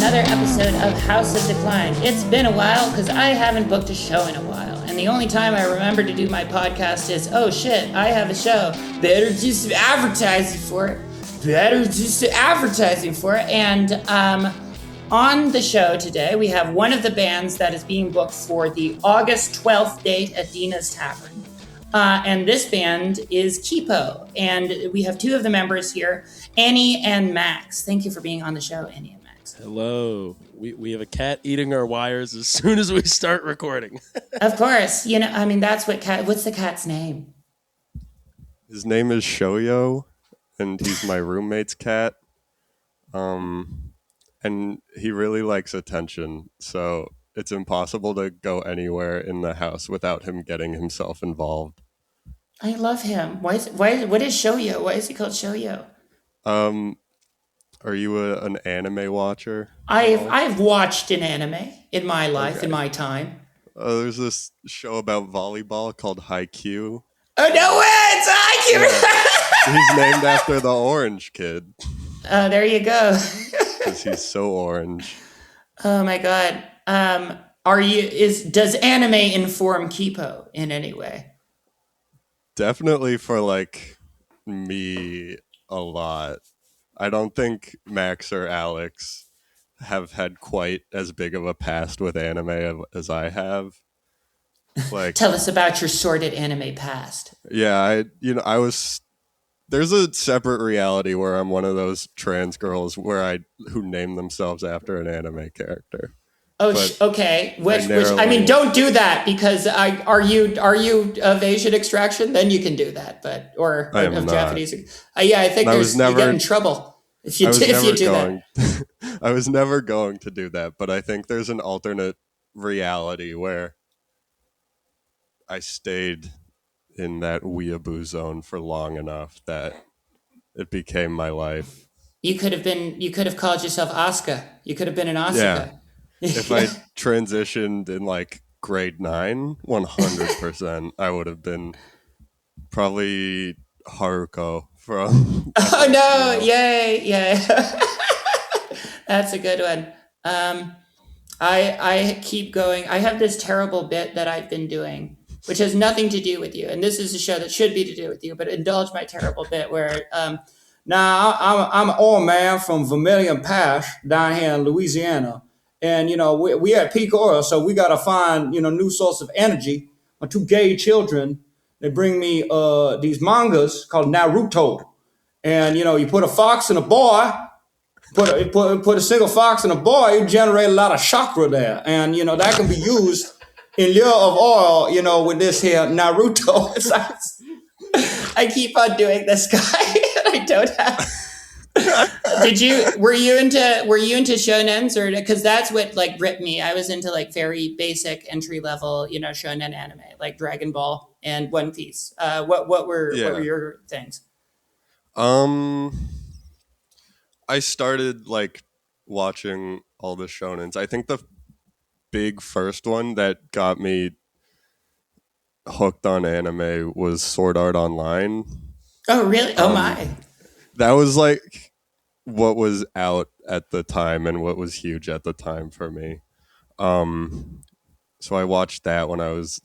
another episode of House of Decline. It's been a while because I haven't booked a show in a while. And the only time I remember to do my podcast is, oh shit, I have a show. Better do some advertising for it. And on the show today, we have one of the bands that is being booked for the August 12th date at Dina's Tavern. And this band is Ceippo. And we have two of the members here, Annie and Max. Thank you for being on the show, Annie and Max. Hello. We have a cat eating our wires as soon as we start recording. Of course. You know, I mean, what's the cat's name? His name is Shoyo, and he's my roommate's cat. And he really likes attention, so it's impossible to go anywhere in the house without him getting himself involved. I love him. What is Shoyo? Why is he called Shoyo? Are you an anime watcher? I've watched an anime in my life, in my time. There's this show about volleyball called Haikyuu. Oh, no way! It's Haikyuu! Yeah. He's named after the orange kid. There you go. Because he's so orange. Oh my god. Does anime inform Ceippo in any way? Definitely for me a lot. I don't think Max or Alex have had quite as big of a past with anime as I have. Tell us about your sordid anime past. Yeah, there's a separate reality where I'm one of those trans girls who name themselves after an anime character. Oh, okay. Don't do that because are you of Asian extraction? Then you can do that, or of not. Japanese. I think you get in trouble if you do that. I was never going to do that, but I think there's an alternate reality where I stayed in that weeaboo zone for long enough that it became my life. You could have called yourself Asuka. You could have been an Asuka. Yeah. If I transitioned in grade 9, 100%, I would have been probably Haruko from. Oh no! Yay! That's a good one. I keep going. I have this terrible bit that I've been doing, which has nothing to do with you, and this is a show that should be to do with you. But indulge my terrible bit where. Now I'm an oil man from Vermilion Pass down here in Louisiana. And, we at peak oil, so we got to find, new source of energy. My two gay children, they bring me these mangas called Naruto. And, you put a fox and a boy, put a single fox and a boy, you generate a lot of chakra there. And, that can be used in lieu of oil, with this here Naruto. I keep on doing this, guy, and I don't have... were you into shonens, or because that's what ripped me? I was into very basic entry level shonen anime like Dragon Ball and One Piece. What were your things? I started watching all the shonens. I think the big first one that got me hooked on anime was Sword Art Online. Oh really? Oh my. That was what was out at the time and what was huge at the time for me. So I watched that when I was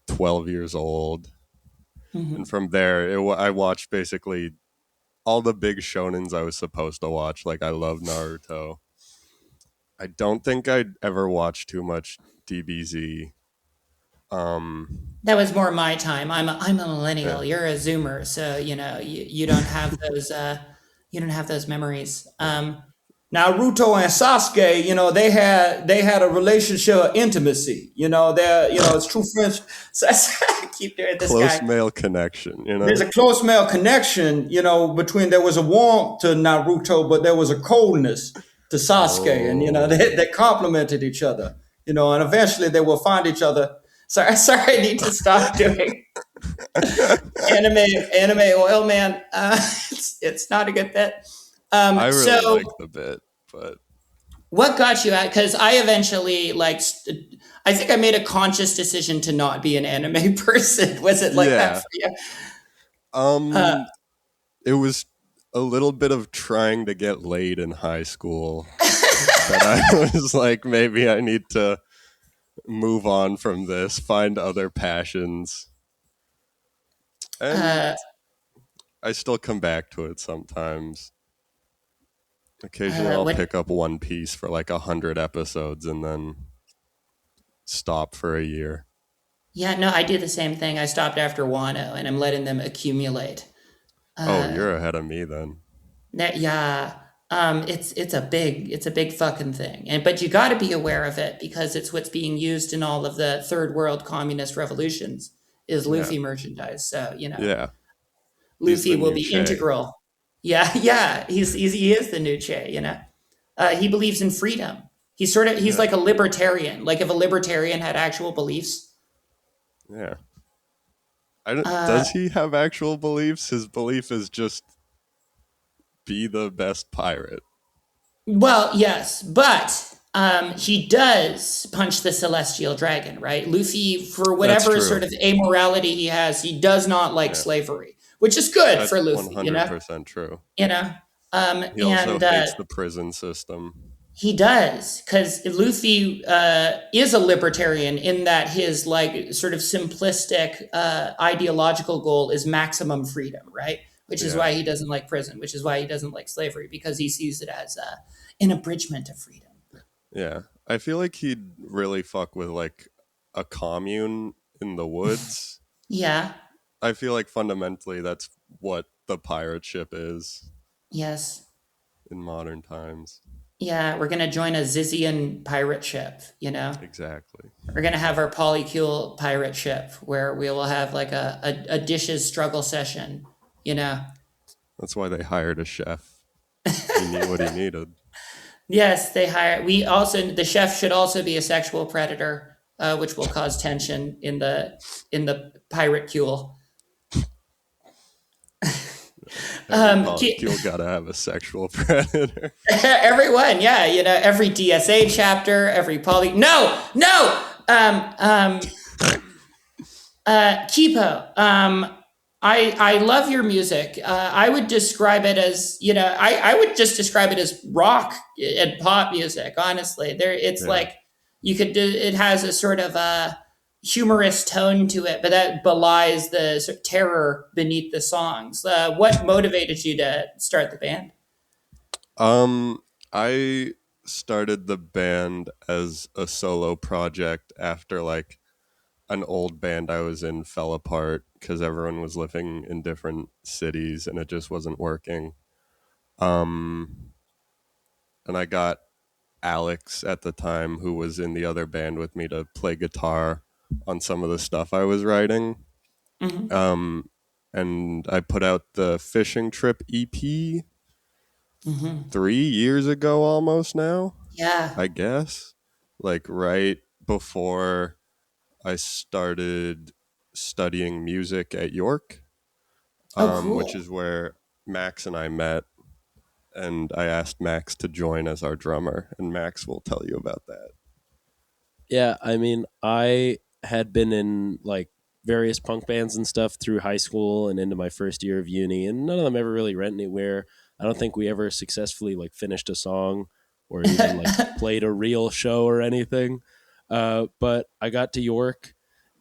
12 years old. Mm-hmm. And from there, I watched basically all the big shonens I was supposed to watch. I love Naruto. I don't think I'd ever watched too much DBZ. That was more my time. I'm a millennial. Yeah. You're a Zoomer, so you don't have those you don't have those memories. Naruto and Sasuke, they had a relationship of intimacy. It's true friends. So I keep doing this. Close male connection. There's a close male connection. Between there was a warmth to Naruto, but there was a coldness to Sasuke, and they complemented each other. And eventually they will find each other. Sorry, I need to stop doing anime oil man. It's not a good bit. I really like the bit, but what got you at? Because I eventually I think I made a conscious decision to not be an anime person. Was it that for you? It was a little bit of trying to get laid in high school. that I was like, maybe I need to move on from this, find other passions. And Uh, I still come back to it sometimes. Occasionally I'll what? pick up One Piece for like 100 episodes and then stop for a year. Yeah, no, I do the same thing. I stopped after Wano, and I'm letting them accumulate. Oh, Uh, you're ahead of me then. yeah, it's a big fucking thing, and but you got to be aware of it because it's what's being used in all of the third world communist revolutions is Yeah. Luffy merchandise. So Yeah. He's Luffy the will new be Che. integral. Yeah, yeah, he is the new Che. He believes in freedom. He's Yeah. like a libertarian. Like if a libertarian had actual beliefs. Yeah. I don't, Uh, does he have actual beliefs? His belief is just be the best pirate. Well, yes, but he does punch the celestial dragon, right? Luffy, for That's whatever true. sort of amorality he has, he does not like Yeah. slavery, which is good That's for Luffy, 100% true. you know, He also and hates the prison system. he does because Luffy is a libertarian in that his like sort of simplistic ideological goal is maximum freedom, right? Which is Yeah. why he doesn't like prison, which is why he doesn't like slavery because he sees it as an abridgment of freedom. Yeah. I feel like he'd really fuck with like a commune in the woods. Yeah. I feel like fundamentally that's what the pirate ship is Yes. in modern times. Yeah. We're gonna join a Zizian pirate ship. Exactly. We're gonna have our polycule pirate ship where we will have like a dishes struggle session. You know. That's why they hired a chef. He knew what he needed. Yes, they hire. We also the chef should also be a sexual predator, which will cause tension in the pirate cule. Every Ki- polycule gotta have a sexual predator. Everyone, yeah, every DSA chapter, every poly. No, no. Kipo. I love your music. I would describe it as I would just describe it as rock and pop music. Honestly, it's Yeah. like you could do. It has a sort of a humorous tone to it, but that belies the sort of terror beneath the songs. What motivated you to start the band? I started the band as a solo project after like an old band I was in fell apart because everyone was living in different cities and it just wasn't working. Um, and I got Alex at the time, who was in the other band with me, to play guitar on some of the stuff I was writing. Hmm. Um, and I put out the Fishing Trip EP Hmm. 3 years ago almost now, Yeah. I guess. Like right before I started studying music at York, Oh, which cool. is where Max and I met. And I asked Max to join as our drummer, and Max will tell you about that. Yeah, I mean, I had been in like various punk bands and stuff through high school and into my first year of uni, and none of them ever really went anywhere. I don't think we ever successfully like finished a song or even like played a real show or anything. But I got to York,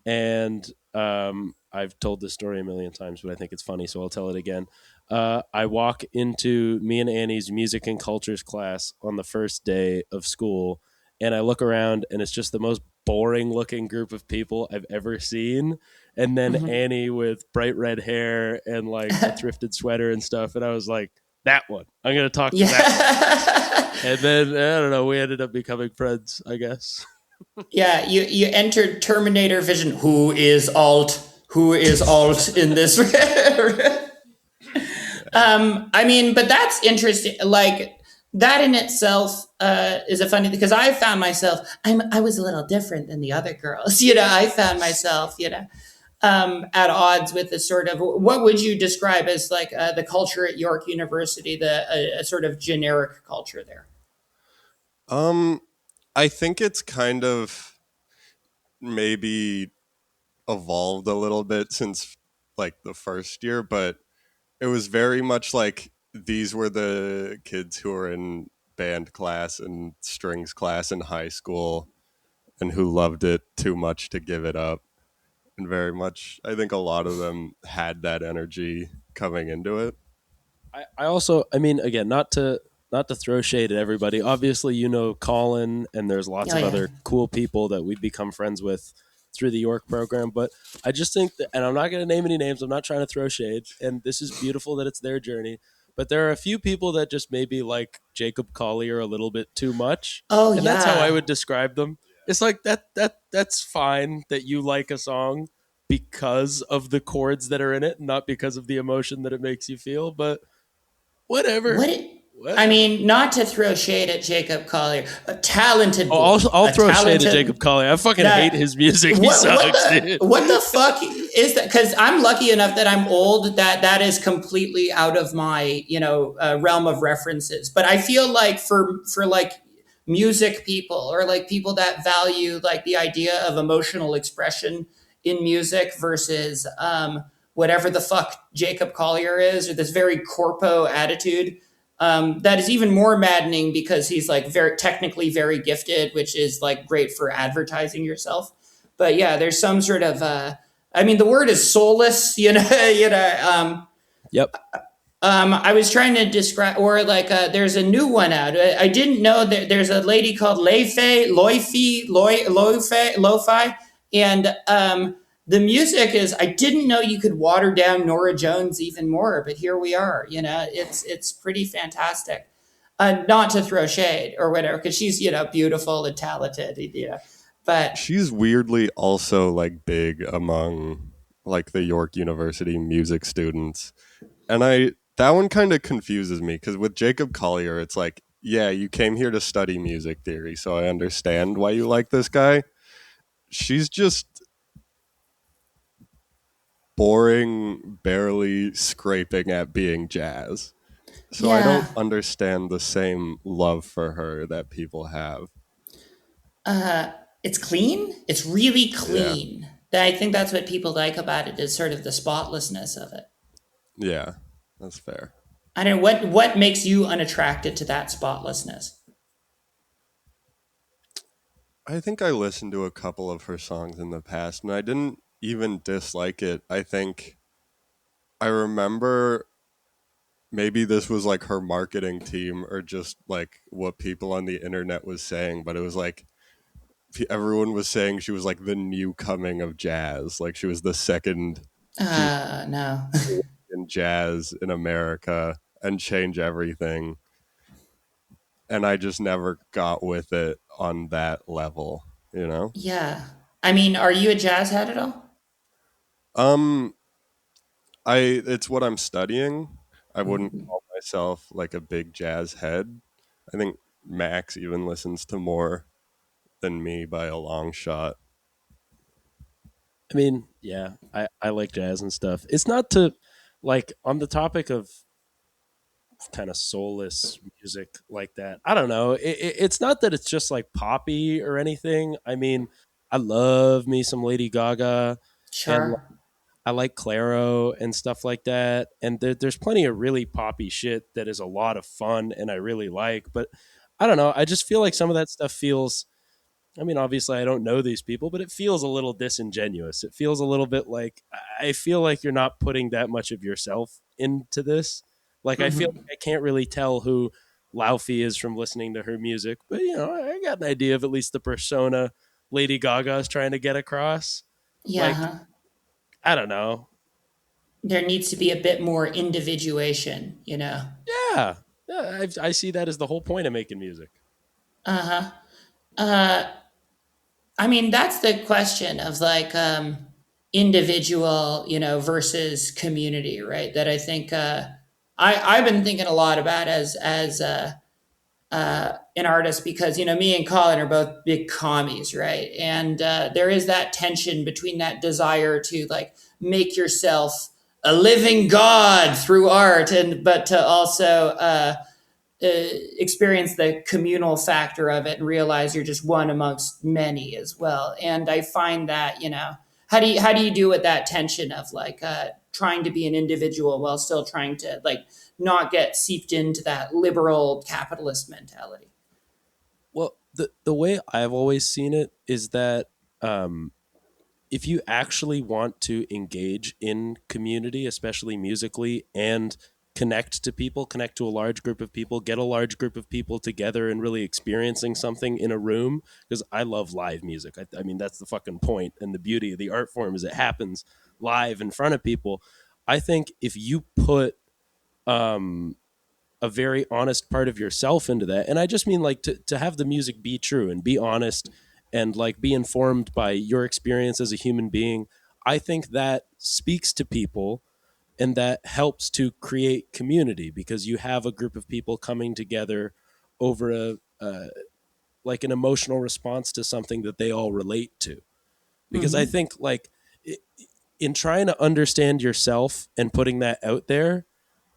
and I've told this story a million times, but I think it's funny, so I'll tell it again. I walk into me and Annie's music and cultures class on the first day of school, and I look around, and it's just the most boring looking group of people I've ever seen. And then Mhm. Annie with bright red hair and like a thrifted sweater and stuff, and I was like, that one. I'm gonna talk to that one. Yeah. And then I don't know, we ended up becoming friends, I guess. Yeah, you entered Terminator Vision. Who is alt? Who is alt in this? Yeah. I mean, but that's interesting. Like that in itself is a funny because I found myself. I was a little different than the other girls. I found myself. At odds with the sort of what would you describe as like the culture at York University, a sort of generic culture there. Um, I think it's kind of maybe evolved a little bit since like the first year, but it was very much like these were the kids who were in band class and strings class in high school and who loved it too much to give it up. And very much, I think a lot of them had that energy coming into it. I also, I mean, again, not to throw shade at everybody. Obviously, you know Colin, and there's lots Oh of yeah. other cool people that we've become friends with through the York program. But I just think that, and I'm not going to name any names. I'm not trying to throw shade, and this is beautiful that it's their journey. But there are a few people that just maybe like Jacob Collier a little bit too much, Oh and that's how I yeah. would describe them. It's like that's fine that you like a song because of the chords that are in it, not because of the emotion that it makes you feel. But whatever. What? I Whatever. mean, not to throw shade at Jacob Collier, a talented Oh, boy, I'll a throw shade at talented. Jacob Collier. I fucking hate That his music. He sucks, dude. what the fuck is that? Because I'm lucky enough that I'm old that that is completely out of my realm of references. But I feel like for like music people or like people that value like the idea of emotional expression in music versus whatever the fuck Jacob Collier is, or this very corpo attitude. That is even more maddening because he's like very technically very gifted, which is like great for advertising yourself. But yeah, there's some sort of I mean, the word is soulless, Yep. I was trying to describe, or like, there's a new one out. I didn't know that there's a lady called Lo-Fi, and the music is. I didn't know you could water down Nora Jones even more, but here we are. It's pretty fantastic. Not to throw shade or whatever, because she's beautiful and talented, but She's weirdly also like big among like the York University music students. And that one kind of confuses me because with Jacob Collier, it's like, yeah, you came here to study music theory, so I understand why you like this guy. She's just boring, barely scraping at being jazz. So I don't yeah, understand the same love for her that people have. it's clean. It's really Yeah. clean. I think that's what people like about it is sort of the spotlessness of it. Yeah. That's fair. I don't know what makes you unattracted to that spotlessness. I think I listened to a couple of her songs in the past and I didn't even dislike it. I think I remember maybe this was like her marketing team or just like what people on the internet was saying, but it was like everyone was saying she was like the new coming of jazz. Like she was the second female No. in jazz in America and change everything. And I just never got with it on that level, you know? Yeah. I mean, are you a jazz head at all? Um it's what I'm studying. I wouldn't call myself like a big jazz head. I think Max even listens to more than me by a long shot. I mean, yeah, I like jazz and stuff. It's not to like on the topic of kind of soulless music like that. I don't know. It's not that it's just like poppy or anything. I mean, I love me some Lady Gaga, and Sure. I like Claro and stuff like that. And there's plenty of really poppy shit that is a lot of fun and I really like. But I don't know. I just feel like some of that stuff feels. I mean, obviously, I don't know these people, but it feels a little disingenuous. It feels a little bit like I feel like you're not putting that much of yourself into this. Like, I feel like I can't really tell who Laufey is from listening to her music, but I got an idea of at least the persona Lady Gaga is trying to get across. Yeah. Like, Huh? I don't know. There needs to be a bit more individuation. Yeah, yeah, I see that as the whole point of making music. I mean, that's the question of like individual, versus community, right? That I think I've been thinking a lot about as an artist because me and Colin are both big commies, right? And there is that tension between that desire to like make yourself a living god through art, and but to also experience the communal factor of it and realize you're just one amongst many as well. And I find that how do you deal with that tension of like trying to be an individual while still trying to like not get seeped into that liberal capitalist mentality. Well, the way I've always seen it is that if you actually want to engage in community, especially musically, and connect to people, connect to a large group of people, get a large group of people together and really experiencing something in a room, because I love live music. I mean, that's the fucking point, and the beauty of the art form is it happens live in front of people. I think if you put a very honest part of yourself into that, and I just mean like to have the music be true and be honest and like be informed by your experience as a human being, I think that speaks to people and that helps to create community, because you have a group of people coming together over a like an emotional response to something that they all relate to. Because I think like in trying to understand yourself and putting that out there,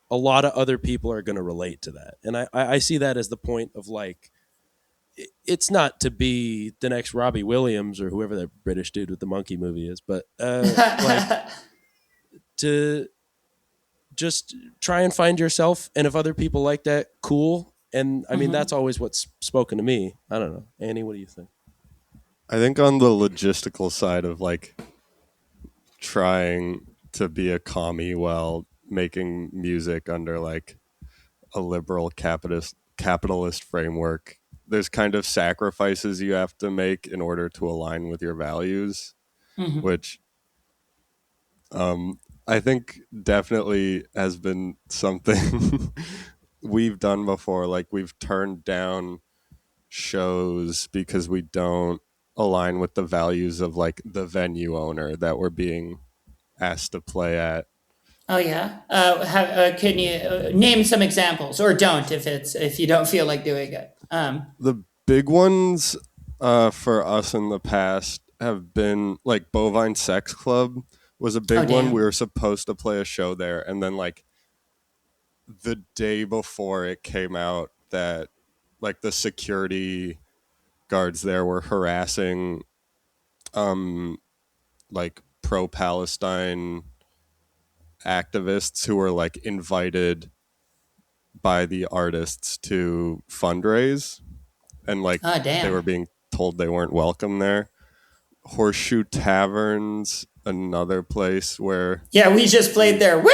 a lot of other people are going to relate to that. And I see that as the point of like, it's not to be the next Robbie Williams or whoever that British dude with the monkey movie is, but like to just try and find yourself. And if other people like that, cool. And I mean, that's always what's spoken to me. I don't know. Annie, what do you think? I think on the logistical side of like trying to be a commie while making music under like a liberal capitalist framework, there's kind of sacrifices you have to make in order to align with your values, which I think definitely has been something we've done before. Like we've turned down shows because we don't align with the values of like the venue owner that we're being asked to play at. Oh yeah. Can you name some examples, or don't if you don't feel like doing it? The big ones for us in the past have been like Bovine Sex Club was a big one. We were supposed to play a show there, and then like the day before it came out that like the security guards there were harassing like pro-Palestine activists who were like invited by the artists to fundraise, and like they were being told they weren't welcome there. Horseshoe Taverns, another place where we just played there. Woo!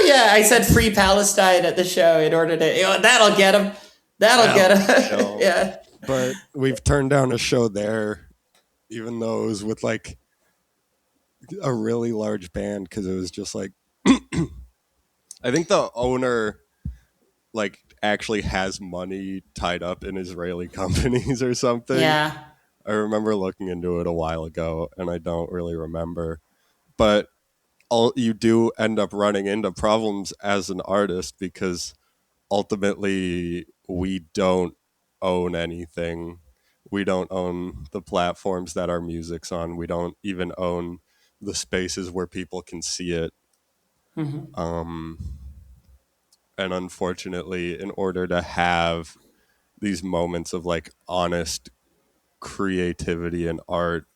Yeah, I said free Palestine at the show in order to that'll get them. That'll get them. Yeah. But we've turned down a show there, even though it was with like a really large band, because it was just like I think the owner like actually has money tied up in Israeli companies or something. Yeah. I remember looking into it a while ago, and I don't really remember. But you do end up running into problems as an artist, because ultimately we don't own anything. We don't own the platforms that our music's on. We don't even own the spaces where people can see it. And unfortunately, in order to have these moments of like honest creativity and art,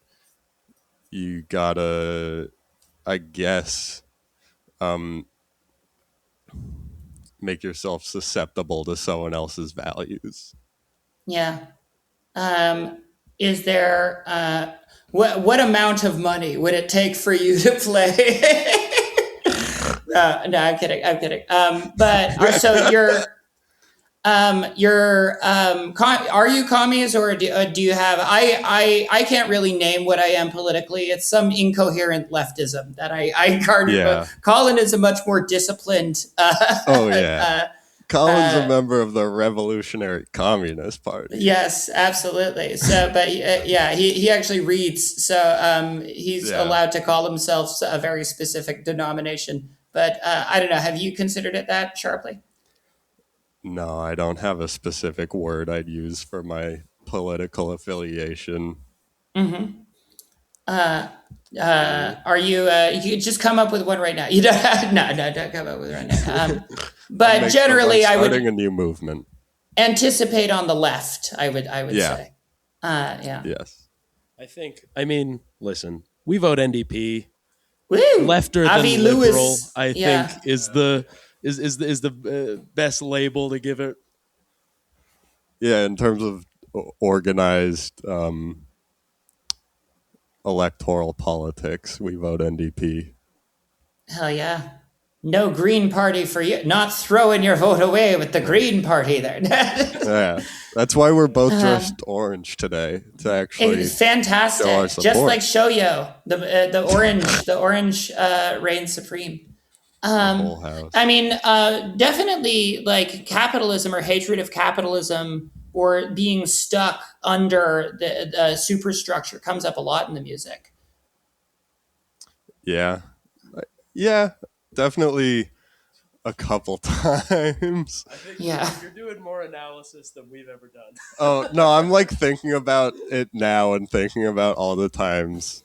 you gotta, I guess, make yourself susceptible to someone else's values. Yeah. Is there what amount of money would it take for you to play? No, I'm kidding. I'm kidding. But so are you commies, or do you have? I can't really name what I am politically. It's some incoherent leftism that I garnered. Yeah. Colin is a much more disciplined. Colin's a member of the Revolutionary Communist Party. Yes, absolutely. So, but he actually reads. So he's allowed to call himself a very specific denomination. But I don't know. Have you considered it that sharply? No, I don't have a specific word I'd use for my political affiliation. Are you? You just come up with one right now. You don't. No, don't come up with one right now. But generally, I would starting a new movement. Anticipate on the left. I would say. Yes. I think. I mean, listen. We vote NDP. Woo! lefter Avi than liberal, Lewis. I think Yeah. is the best label to give it. Yeah, in terms of organized electoral politics, we vote NDP. Hell yeah. No Green Party for you. Not throwing your vote away with the Green Party there. Yeah, that's why we're both dressed orange today to actually It's show our fantastic. Just like support. Shoyo, the orange reigns supreme. The whole house. I mean, definitely like capitalism or hatred of capitalism or being stuck under the superstructure comes up a lot in the music. Yeah, yeah, definitely a couple times. I think Yeah. you're doing more analysis than we've ever done. Oh no, I'm like thinking about it now and thinking about all the times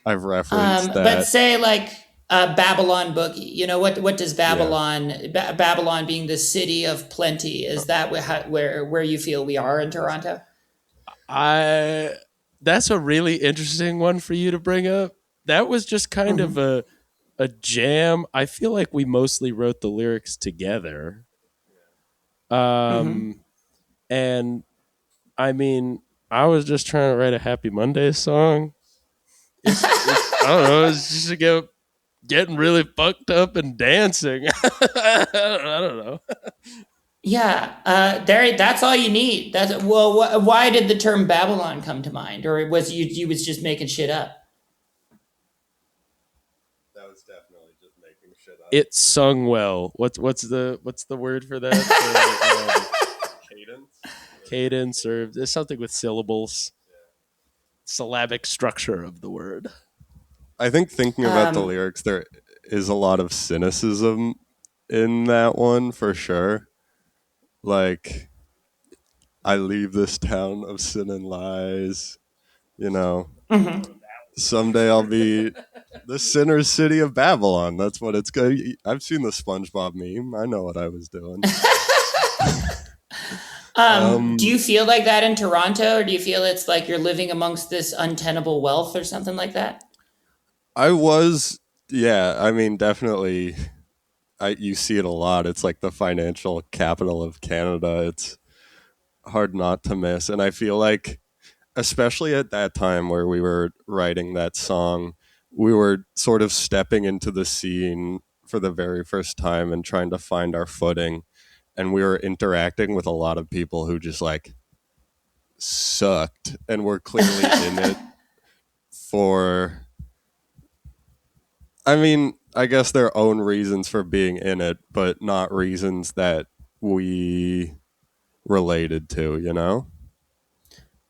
I've referenced But that. say like Babylon Boogie. You know what does Yeah. Babylon being the city of plenty? Is that where you feel we are in Toronto? That's a really interesting one for you to bring up. That was just kind of a jam. I feel like we mostly wrote the lyrics together. And I mean, I was just trying to write a Happy Monday song. I don't know. It's just to getting really fucked up and dancing. I don't know. Yeah, that's all you need. That's well. Why did the term Babylon come to mind, or was you was just making shit up? That was definitely just making shit up. It sung well. What's the word for that? Cadence. Cadence, or there's something with syllables. Syllabic structure of the word. I think thinking about the lyrics, there is a lot of cynicism in that one for sure. Like, I leave this town of sin and lies, you know. Someday I'll be the sinner's city of Babylon. That's what it's good. I've seen the SpongeBob meme. I know what I was doing. Do you feel like that in Toronto, or do you feel it's like you're living amongst this untenable wealth or something like that? I was, yeah. I mean, definitely. You see it a lot. It's like the financial capital of Canada. It's hard not to miss, and I feel like, especially at that time where we were writing that song, we were sort of stepping into the scene for the very first time and trying to find our footing. And we were interacting with a lot of people who just like sucked and were clearly in it for, I mean, I guess their own reasons for being in it, but not reasons that we related to, you know?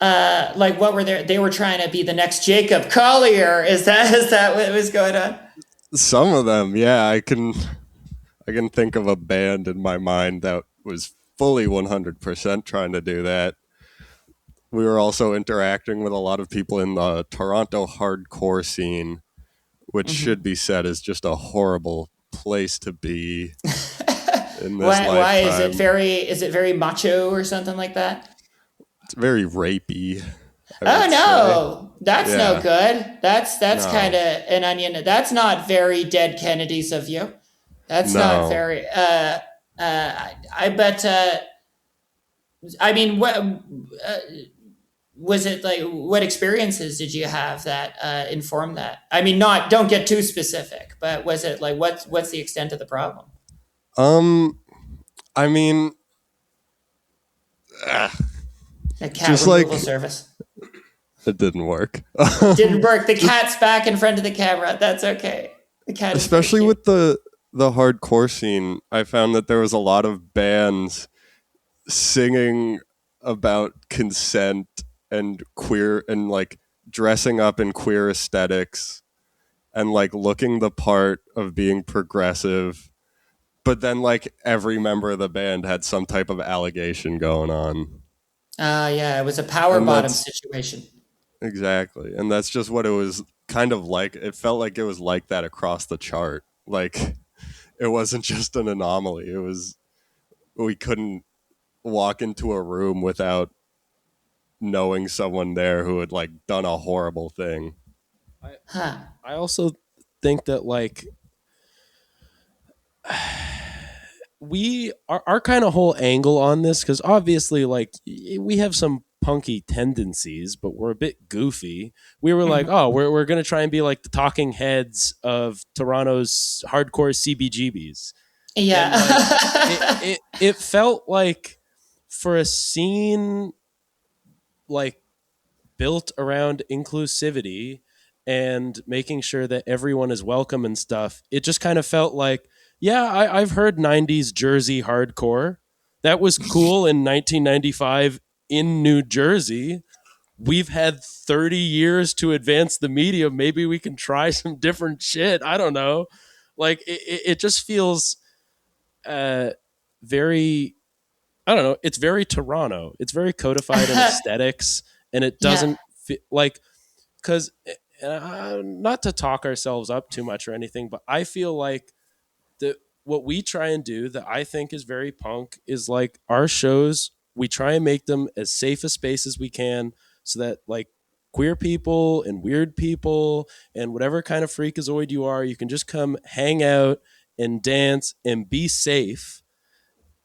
Like what were they were trying to be the next Jacob Collier. Is that what was going on? Some of them, yeah, I can think of a band in my mind that was fully 100% trying to do that. We were also interacting with a lot of people in the Toronto hardcore scene, which should be said is just a horrible place to be in this Why lifetime. is it very macho or something like that? It's very rapey. Oh no, that's no Yeah. good. That's No. kind of an onion. That's not very Dead Kennedys of you. That's not No. very. I bet. I mean, what was it like? What experiences did you have that informed that? I mean, don't get too specific, but was it like what's the extent of the problem? I mean, A cat Just removal like- service it didn't work. didn't work. The cat's back in front of the camera. That's okay. The cat, is Especially very cute. with the hardcore scene, I found that there was a lot of bands singing about consent and queer and like dressing up in queer aesthetics and like looking the part of being progressive, but then like every member of the band had some type of allegation going on. Yeah, it was a power And bottom that's- situation. Exactly. And that's just what it was kind of like. It felt like it was like that across the chart. Like it wasn't just an anomaly. It was, we couldn't walk into a room without knowing someone there who had like done a horrible thing. Huh. I also think that like our kind of whole angle on this, because obviously like we have some punky tendencies, but we're a bit goofy. We were like, Mhm. oh, we're gonna try and be like the talking heads of Toronto's hardcore CBGBs, and like Yeah. it felt like for a scene like built around inclusivity and making sure that everyone is welcome and stuff, it just kind of felt like, yeah, I've heard 90s Jersey hardcore. That was cool in 1995 in New Jersey. We've had 30 years to advance the medium. Maybe we can try some different shit. I don't know. Like, it just feels uh, very, I don't know. It's very Toronto. It's very codified in aesthetics, and it Yeah. doesn't feel like, because not to talk ourselves up too much or anything, but I feel like the what we try and do that I think is very punk is like our shows. We try and make them as safe a space as we can, so that like queer people and weird people and whatever kind of freakazoid you are, you can just come hang out and dance and be safe.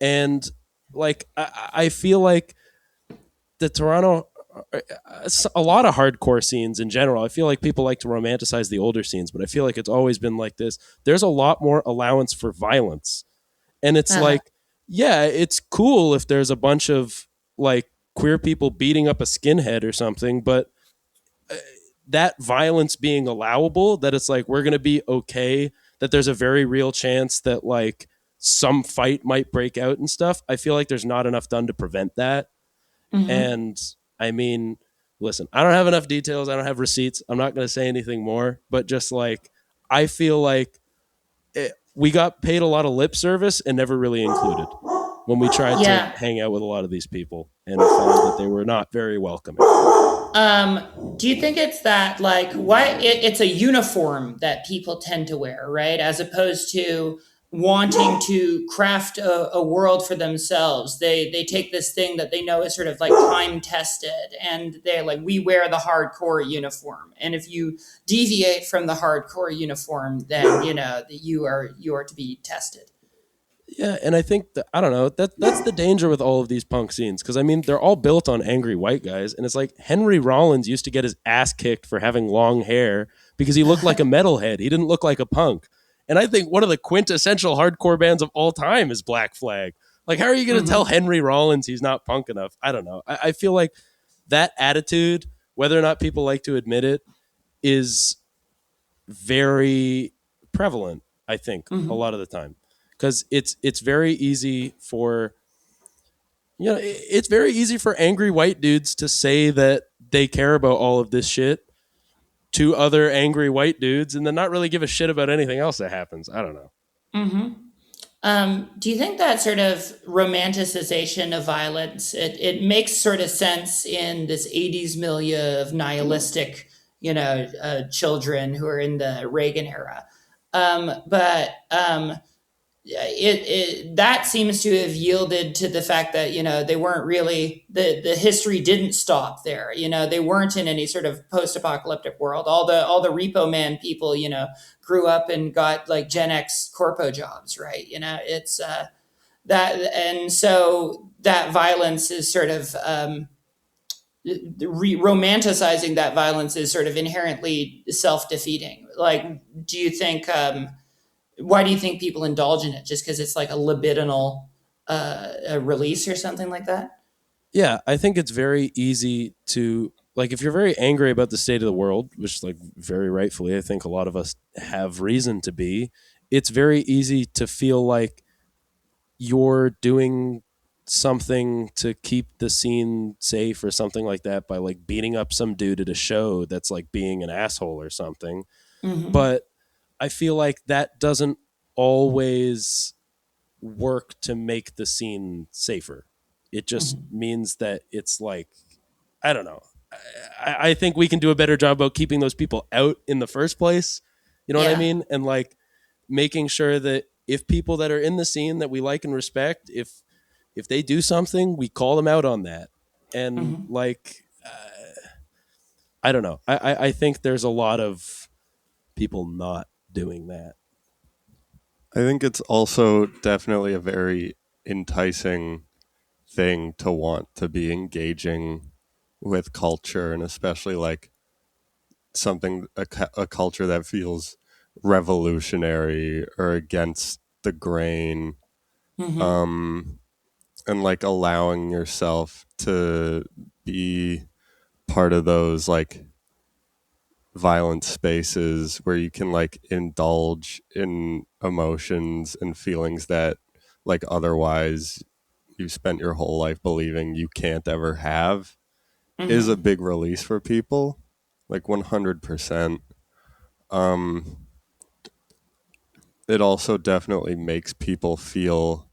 And like I feel like the Toronto, a lot of hardcore scenes in general, I feel like people like to romanticize the older scenes, but I feel like it's always been like this. There's a lot more allowance for violence. And it's Uh-huh. like, yeah, it's cool if there's a bunch of like queer people beating up a skinhead or something, but that violence being allowable, that it's like we're going to be okay, that there's a very real chance that like some fight might break out and stuff. I feel like there's not enough done to prevent that. Hmm. And I mean, listen, I don't have enough details. I don't have receipts. I'm not going to say anything more, but just like, I feel like we got paid a lot of lip service and never really included when we tried to Yeah. hang out with a lot of these people and found that they were not very welcoming. Do you think it's that like why it's a uniform that people tend to wear, right? As opposed to wanting to craft a world for themselves. They take this thing that they know is sort of like time tested, and they're like, we wear the hardcore uniform, and if you deviate from the hardcore uniform, then you know that you are to be tested. Yeah, and I think that, I don't know, that's the danger with all of these punk scenes, because I mean they're all built on angry white guys, and it's like Henry Rollins used to get his ass kicked for having long hair because he looked like a metalhead. He didn't look like a punk. And I think one of the quintessential hardcore bands of all time is Black Flag. Like, how are you going to tell Hmm. Henry Rollins he's not punk enough? I don't know. I feel like that attitude, whether or not people like to admit it, is very prevalent, I think, a Hmm. lot of the time, because it's very easy for, you know, it's very easy for angry white dudes to say that they care about all of this shit to other angry white dudes and then not really give a shit about anything else that happens. I don't know. Hmm. Do you think that sort of romanticization of violence it makes sort of sense in this '80s milieu of nihilistic, children who are in the Reagan era, but that seems to have yielded to the fact that they weren't really the history didn't stop there. They weren't in any sort of post-apocalyptic world. All the Repo Man people grew up and got like Gen X corpo jobs, right? It's that, and so that violence is sort of romanticizing that violence is sort of inherently self-defeating. Like, do you think why do you think people indulge in it? Just because it's like a libidinal a release or something like that? Yeah, I think it's very easy to, like, if you're very angry about the state of the world, which like very rightfully I think a lot of us have reason to be, it's very easy to feel like you're doing something to keep the scene safe or something like that by like beating up some dude at a show that's like being an asshole or something. Mm-hmm. But I feel like that doesn't always work to make the scene safer. It just Mm-hmm. means that it's like, I don't know. I think we can do a better job about keeping those people out in the first place. You know what I Yeah. mean? And like making sure that if people that are in the scene that we like and respect, if they do something, we call them out on that. And Mm-hmm. like, I don't know. I think there's a lot of people not doing that. I think it's also definitely a very enticing thing to want to be engaging with culture, and especially like something a culture that feels revolutionary or against the grain, Mm-hmm. um and like allowing yourself to be part of those like violent spaces where you can like indulge in emotions and feelings that like otherwise you spent your whole life believing you can't ever have is a Mm-hmm. big release for people, like 100%. um it also definitely makes people feel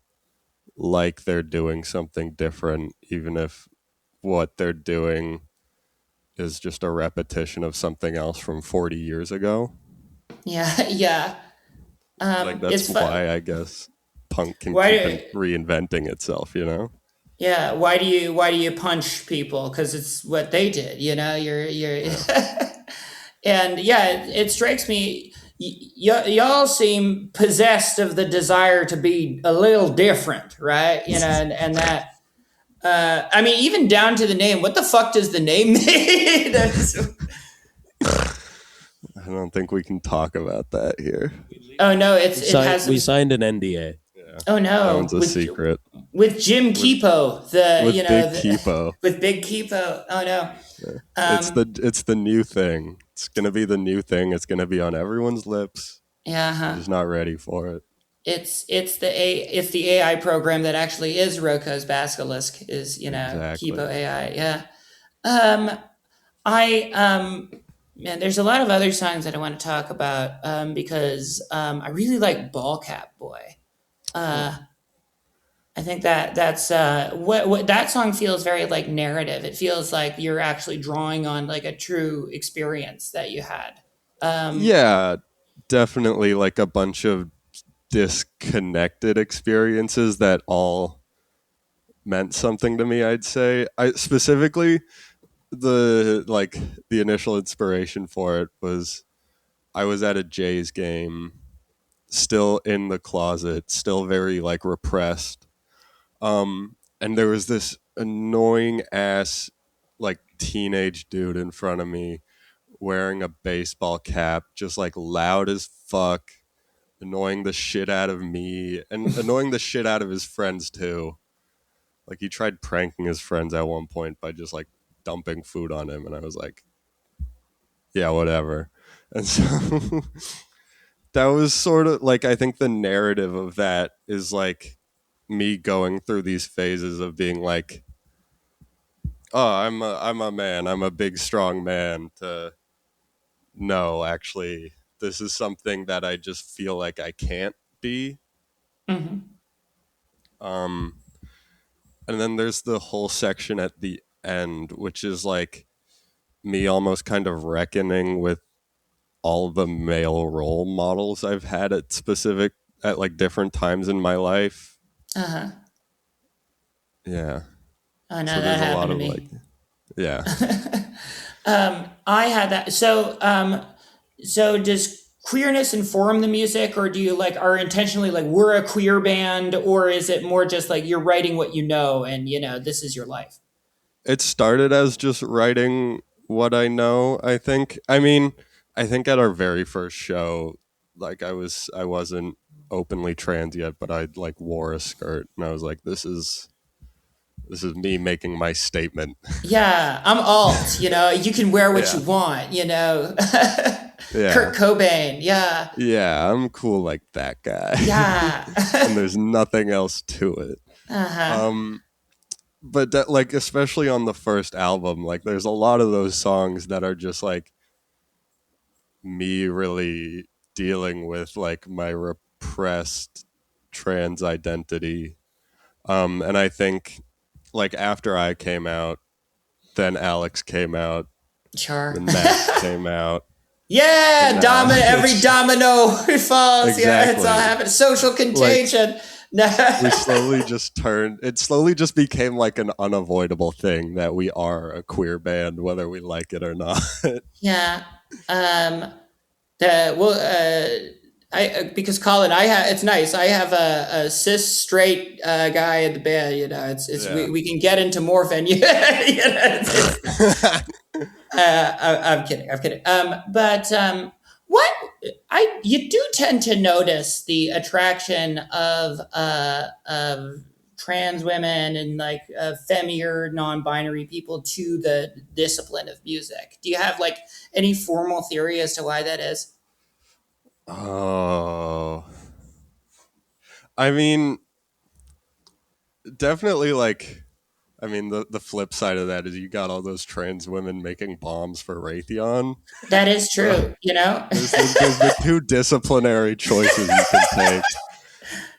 like they're doing something different, even if what they're doing is just a repetition of something else from 40 years ago. Yeah. Yeah. Like that's It's fun. why I guess punk can keep Why? reinventing itself, you know? Yeah. Why do you punch people? Because it's what they did. You're. Yeah. And yeah, it strikes me. Y'all seem possessed of the desire to be a little different, right? And that. I mean, even down to the name. What the fuck does the name mean? I don't think we can talk about that here. Oh no, it has some. We signed an NDA. Yeah. Oh That no, one's a secret. with Jim With Kipo, with Big Kipo. with Big Kipo. Oh no. Yeah. Um, It's the new thing. It's gonna be the new thing. It's gonna be on everyone's lips. yeah, You're huh. just not ready for it. It's the AI program that actually is Roko's basilisk, is Exactly. Kipo AI. Yeah. Um, I Man, there's a lot of other songs that I want to talk about because I really like Ball Cap Boy. Uh, I think that's what that song feels very like narrative. It feels like you're actually drawing on like a true experience that you had. Um, Yeah, definitely like a bunch of disconnected experiences that all meant something to me, I'd say. I specifically the like the initial inspiration for it was I was at a Jays game, still in the closet, still very like repressed. And there was this annoying ass like teenage dude in front of me wearing a baseball cap, just like loud as fuck, annoying the shit out of me and annoying the shit out of his friends too. Like he tried pranking his friends at one point by just like dumping food on him, and I was like, yeah, whatever. And so that was sort of like, I think the narrative of that is like me going through these phases of being like, oh, I'm a man, I'm a big strong man, to no, actually this is something that I just feel like I can't be. mhm. Um and then there's the whole section at the end, which is like me almost kind of reckoning with all the male role models I've had at like different times in my life. Uh-huh. Yeah. Oh no, So that there's a happened lot to of like, me. yeah. I had that. So does queerness inform the music, or do you like are intentionally like we're a queer band, or is it more just like you're writing what you know and this is your life? It started as just writing what I know, I think. I mean, I think at our very first show, like I wasn't openly trans yet, but I like wore a skirt and I was like, this is me making my statement. Yeah, I'm alt. You can wear what you Yeah. want. Yeah. Kurt Cobain. Yeah, Yeah, I'm cool like that guy. yeah. And there's nothing else to it. Uh huh. Um but that like especially on the first album, like there's a lot of those songs that are just like me really dealing with like my repressed trans identity. And I think like after I came out, then Alex came out, Sure. then Max came out, and Yeah, now every it's domino falls. Yeah, it's all exactly happening. Social like contagion. No. we slowly just turned it slowly just became like an unavoidable thing that we are a queer band whether we like it or not. Yeah. Um, Well, I because Colin, I have it's nice. I have a cis straight guy in the band. You know, it's Yeah. we can get into more venue. You know, I'm kidding. I'm kidding. But what I you do tend to notice the attraction of trans women and like femme non-binary people to the discipline of music. Do you have like any formal theory as to why that is? Oh, I mean, definitely like I mean the flip side of that is you got all those trans women making bombs for Raytheon. That is So true. You know. there's the two disciplinary choices you can take.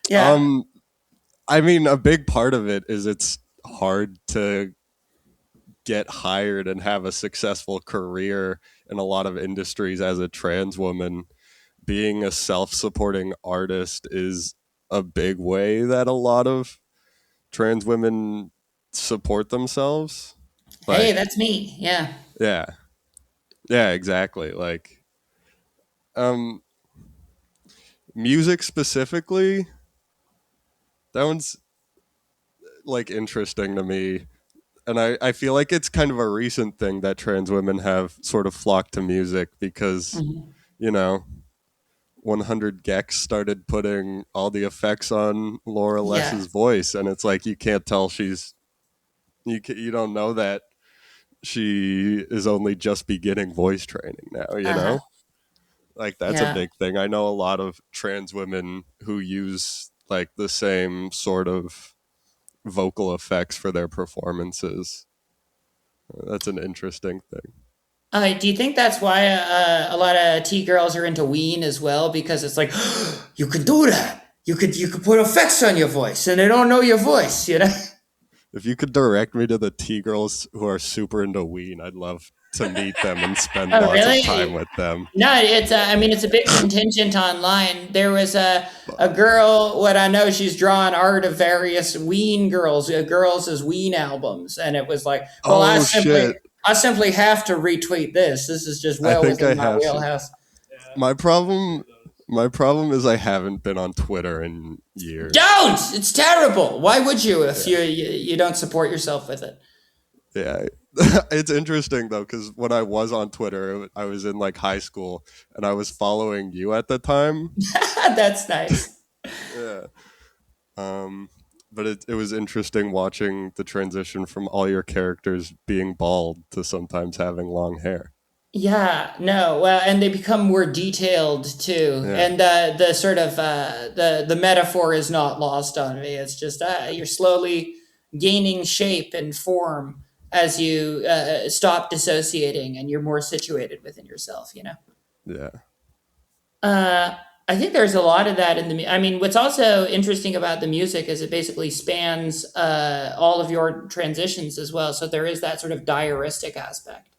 Yeah. Um I mean a big part of it is it's hard to get hired and have a successful career in a lot of industries as a trans woman. Being a self-supporting artist is a big way that a lot of trans women support themselves. Hey, Like, that's me. Yeah. yeah, yeah, exactly. Like, um, music specifically, that one's like interesting to me. And I feel like it's kind of a recent thing that trans women have sort of flocked to music because, Mhm. you know, 100 Gex started putting all the effects on Laura Yeah. Less's voice. And it's like, you can't tell you don't know that she is only just beginning voice training now, you Uh huh. know? Like that's a Yeah. big thing. I know a lot of trans women who use like the same sort of vocal effects for their performances. That's an interesting thing. Do you think that's why a lot of T girls are into Ween as well? Because it's like you could do that. You could put effects on your voice, and they don't know your voice. You know. If you could direct me to the T girls who are super into Ween, I'd love to meet them and spend Oh, lots of time really? with them. No, it's I mean it's a big contingent online. There was a But, girl, what I know, she's drawing art of various Ween girls, girls as Ween albums, and it was like, well, oh shit! I simply have to retweet this. This is just I well think I within my have seen. wheelhouse. My problem, my problem is I haven't been on Twitter in years. Don't! It's terrible. Why would you if Yeah. you don't support yourself with it? Yeah. It's interesting though because when I was on Twitter, I was in like high school and I was following you at the time. That's nice. Yeah. But it was interesting watching the transition from all your characters being bald to sometimes having long hair. Yeah, no, well, and they become more detailed too, Yeah. and the sort of the metaphor is not lost on me. It's just you're slowly gaining shape and form as you stop dissociating, and you're more situated within yourself. You know. Yeah. Uh, I think there's a lot of that in the. I mean, what's also interesting about the music is it basically spans all of your transitions as well. So there is that sort of diaristic aspect.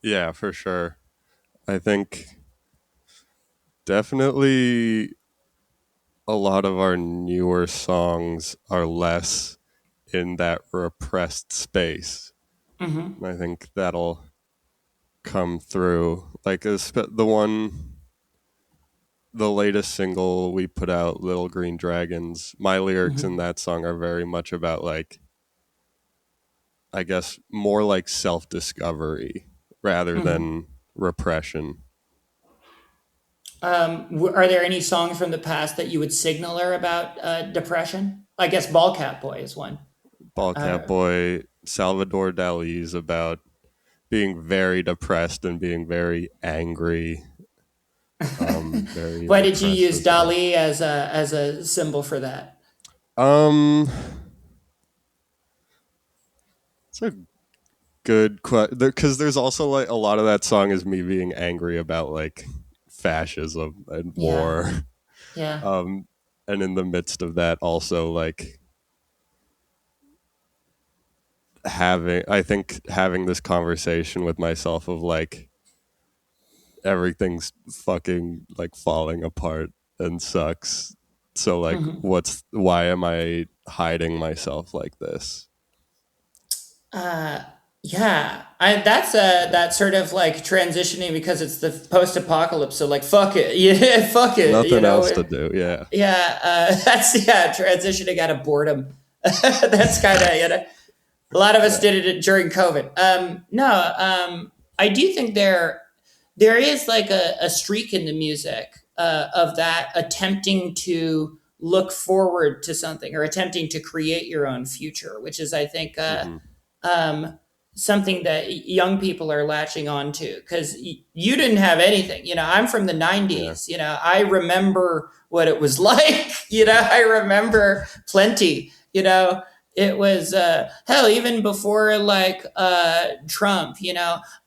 Yeah, for sure. I think definitely a lot of our newer songs are less in that repressed space. Hmm. And I think that'll come through. Like the latest single we put out, Little Green Dragons, my lyrics in Hmm. that song are very much about like, I guess, more like self discovery rather Hmm. than repression. Are there any songs from the past that you would signal are about depression? I guess Ball Cat Boy is one. Ballcat Uh, Boy, Salvador Dali's about being very depressed and being very angry, very why did you repressed use as well. Dali as a symbol for that? Um, it's a good question because there's also like a lot of that song is me being angry about like fascism and Yeah, war. yeah. um, and in the midst of that, also like I think having this conversation with myself of like everything's fucking like falling apart and sucks. So like Hmm. why am I hiding myself like this? Uh, Yeah, that's that sort of like transitioning because it's the post-apocalypse. So like, fuck it, yeah, fuck it, Nothing else to do. Yeah. yeah. That's transitioning out of boredom. That's kind of a lot of us Yeah. did it during COVID. No, I do think there is like a streak in the music of that attempting to look forward to something or attempting to create your own future, which is I think Hmm. um, something that young people are latching on to because you didn't have anything. I'm from the Yeah. 90s. I remember what it was like. I remember plenty. It was hell even before like Trump.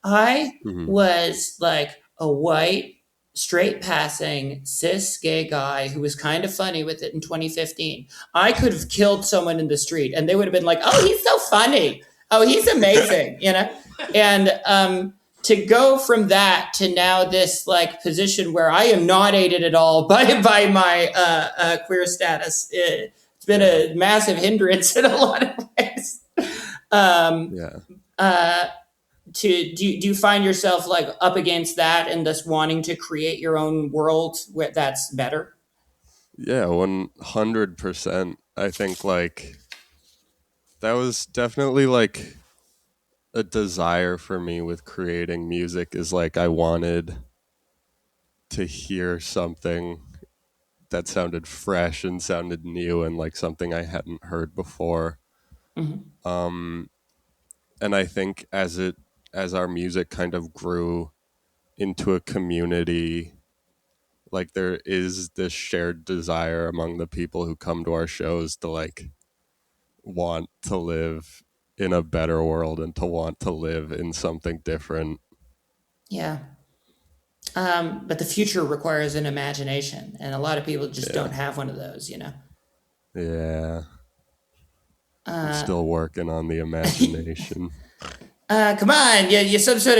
I Hmm. was like a white straight passing cis gay guy who was kind of funny with it in 2015. I could have killed someone in the street and they would have been like, oh, he's so funny. Oh, he's amazing. And to go from that to now this like position where I am not aided at all by my queer status, it's been Yeah. a massive hindrance in a lot of ways. Um, Yeah. uh, do you find yourself like up against that and thus wanting to create your own world where that's better? Yeah. 100%. I think like that was definitely like a desire for me with creating music is like I wanted to hear something that sounded fresh and sounded new and like something I hadn't heard before. Mm-hmm. Um, and I think as our music kind of grew into a community, like there is this shared desire among the people who come to our shows to like want to live in a better world and to want to live in something different. Yeah. But the future requires an imagination, and a lot of people just Yeah. don't have one of those. Yeah. I'm Uh, still working on the imagination. Come on, you're some sort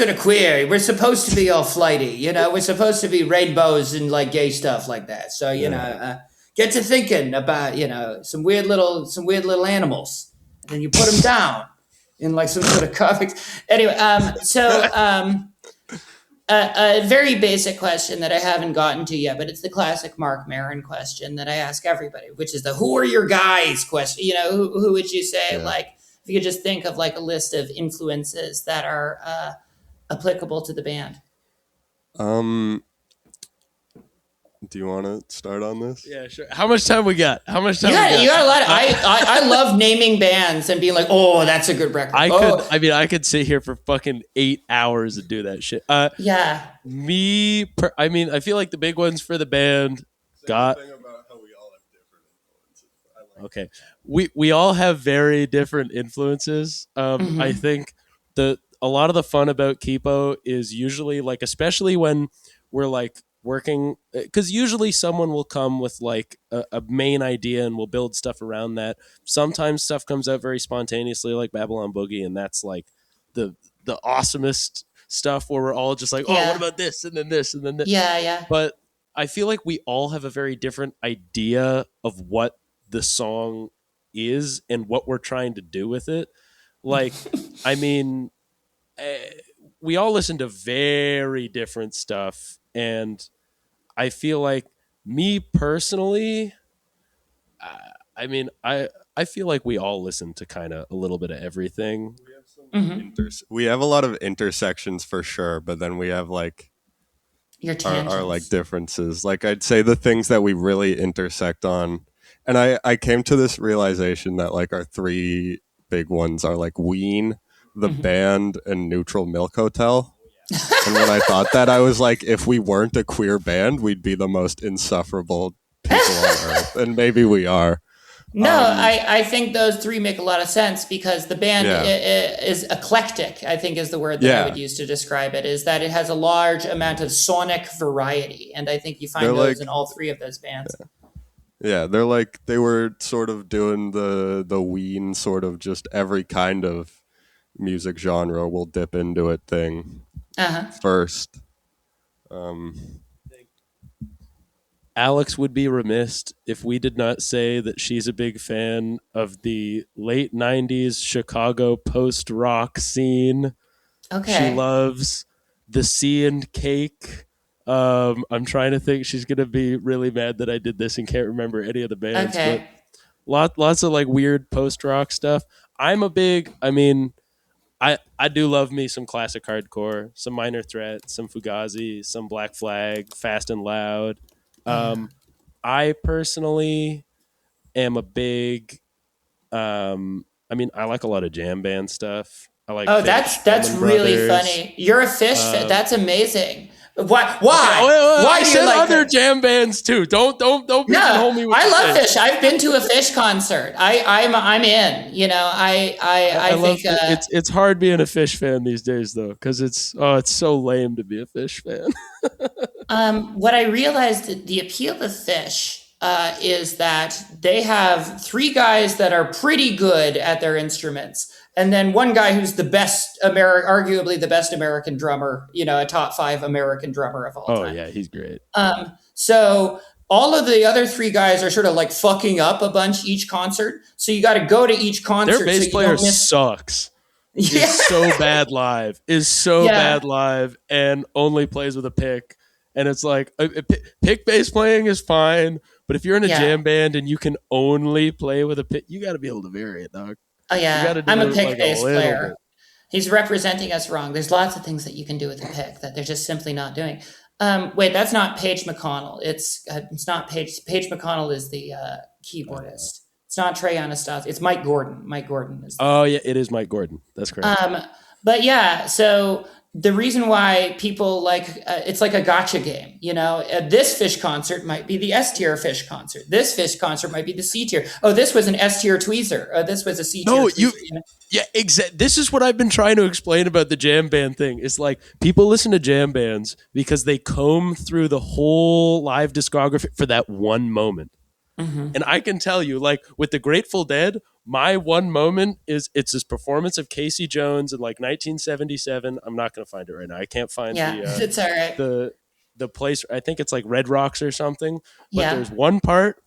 of queer. We're supposed to be all flighty. We're supposed to be rainbows and like gay stuff like that. So Yeah. get to thinking about some weird little animals, and then you put them down in like some sort of comics. Anyway, a very basic question that I haven't gotten to yet, but it's the classic Mark Maron question that I ask everybody, which is the "Who are your guys?" question. Who would you say Yeah. like if you could just think of like a list of influences that are applicable to the band? Um, do you want to start on this? Yeah, sure. How much time we got? How much You time we got you got? got a lot. I love naming bands and being like, oh, that's a good record. I Oh, could. I mean, I could sit here for fucking 8 hours and do that shit. yeah, I mean, I feel like the big ones for the band got About how we all have different influences. okay. We all have very different influences. I hmm think the a lot of the fun about Kipo is usually like, especially when we're like working, because usually someone will come with like a main idea and we'll build stuff around that. Sometimes stuff comes out very spontaneously, like Babylon Boogie, and that's like the the awesomest stuff where we're all just like, oh, what yeah, about this and then this and then this. yeah, yeah. But I feel like we all have a very different idea of what the song is and what we're trying to do with it. Like, I mean, eh, we all listen to very different stuff. And I feel like me personally, I mean, I feel like we all listen to kind of a little bit of everything. hmm We have a lot of intersections for sure, but then we have like Your our like tangents. differences. Like I'd say the things that we really intersect on, and I came to this realization that like our three big ones are like Ween, the hmm band, and Neutral Milk Hotel. And when I thought that, I was like, if we weren't a queer band, we'd be the most insufferable people on earth, and maybe we are. No, Um, I think those three make a lot of sense because the band yeah, is eclectic, I think is the word that I would yeah, use to describe it, is that it has a large amount of sonic variety. And I think you they're find those like in all three of those bands. yeah, they're like they were sort of doing the Ween sort of just every kind of music genre will dip into it thing Uh huh. first. Um, Alex would be remiss if we did not say that she's a big fan of the late 90s Chicago post rock scene. She Okay. loves The Sea and Cake. I'm trying to think. She's going to be really mad that I did this and can't remember any of the bands, but Okay. lots of like weird post rock stuff. I'm a big, I mean, I do love me some classic hardcore, some Minor Threat, some Fugazi, some Black Flag, Fast and Loud. Yeah. Um, I personally am a big. I mean, I like a lot of jam band stuff. I like Oh, Fish, that's Allman really Brothers. funny. You're a fish fan. Um, That's amazing. Why? okay, oh, Why? wait, Why I do you said like other Fish? jam bands too. Don't No, pigeonhole me with I the love Fish. Fish. I've been to a Fish concert. I'm in. You know, I I love think it's hard being a Fish fan these days though, because it's so lame to be a Fish fan. what I realized that the appeal of Fish is that they have three guys that are pretty good at their instruments, and then one guy who's the best, arguably the best American drummer. You know, a top five American drummer of all Oh time. yeah, he's great. So all of the other three guys are sort of like fucking up a bunch each concert. So you got to go to each Their concert so bass you player don't miss. sucks. Is Yeah, so bad live. Is so yeah, bad live and only plays with a pick. And it's like pick bass playing is fine, but if you're in a yeah. jam band and you can only play with a pick, you got to be able to vary it, dog. Oh You got yeah. to I'm a do it pick like a bass little player. bit. He's representing us wrong. There's lots of things that you can do with a pick that they're just simply not doing. Wait, that's not Paige McConnell. It's not Paige. Paige McConnell is the keyboardist. It's not Trey Anastasio. It's Mike Gordon. Mike Gordon is the. Oh yeah, it is Mike Gordon. That's correct. Um, but yeah, so the reason why people like it's like a gotcha game, you know. This Fish concert might be the S tier Fish concert. This Fish concert might be the C tier. Oh, this was an S tier Tweezer. Oh, this was a C tier No, Tweezer. You know? yeah, exactly. This is what I've been trying to explain about the jam band thing. It's like people listen to jam bands because they comb through the whole live discography for that one moment. Mm-hmm. And I can tell you, like with the Grateful Dead, my one moment is it's this performance of Casey Jones in like 1977. I'm not going to find it right now. I can't find Yeah, it's all right. the place. I think it's like Red Rocks or something. But Yeah. there's one part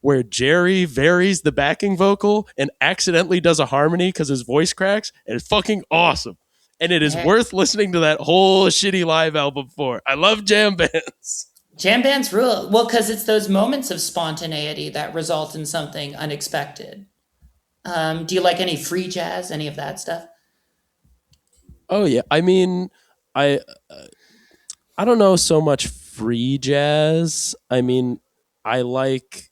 where Jerry varies the backing vocal and accidentally does a harmony because his voice cracks, and it's fucking awesome. And it is Yeah. worth listening to that whole shitty live album for. I love jam bands. Jam bands rule. Well, because it's those moments of spontaneity that result in something unexpected. Do you like any free jazz, any of that stuff? Oh yeah, I mean, I I don't know so much free jazz. I mean, I like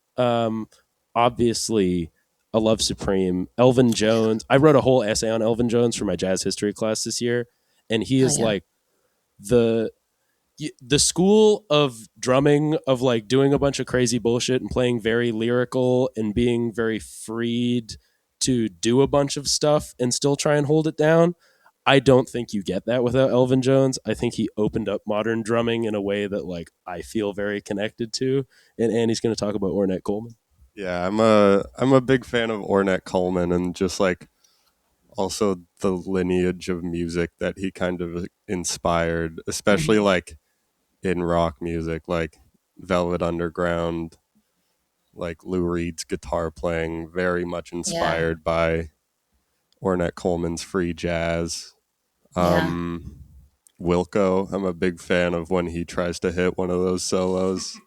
obviously I love Supreme. Elvin Jones. I wrote a whole essay on Elvin Jones for my jazz history class this year, and he Oh is yeah, like the the school of drumming of like doing a bunch of crazy bullshit and playing very lyrical and being very freed to do a bunch of stuff and still try and hold it down. I don't think you get that without Elvin Jones. I think he opened up modern drumming in a way that like I feel very connected to. And Andy's going to talk about Ornette Coleman. Yeah, I'm a big fan of Ornette Coleman and just like also the lineage of music that he kind of inspired, especially hmm like in rock music, like Velvet Underground, like Lou Reed's guitar playing, very much yeah, inspired by Ornette Coleman's free jazz. yeah. Um, Wilco, I'm a big fan of when he tries to hit one of those solos.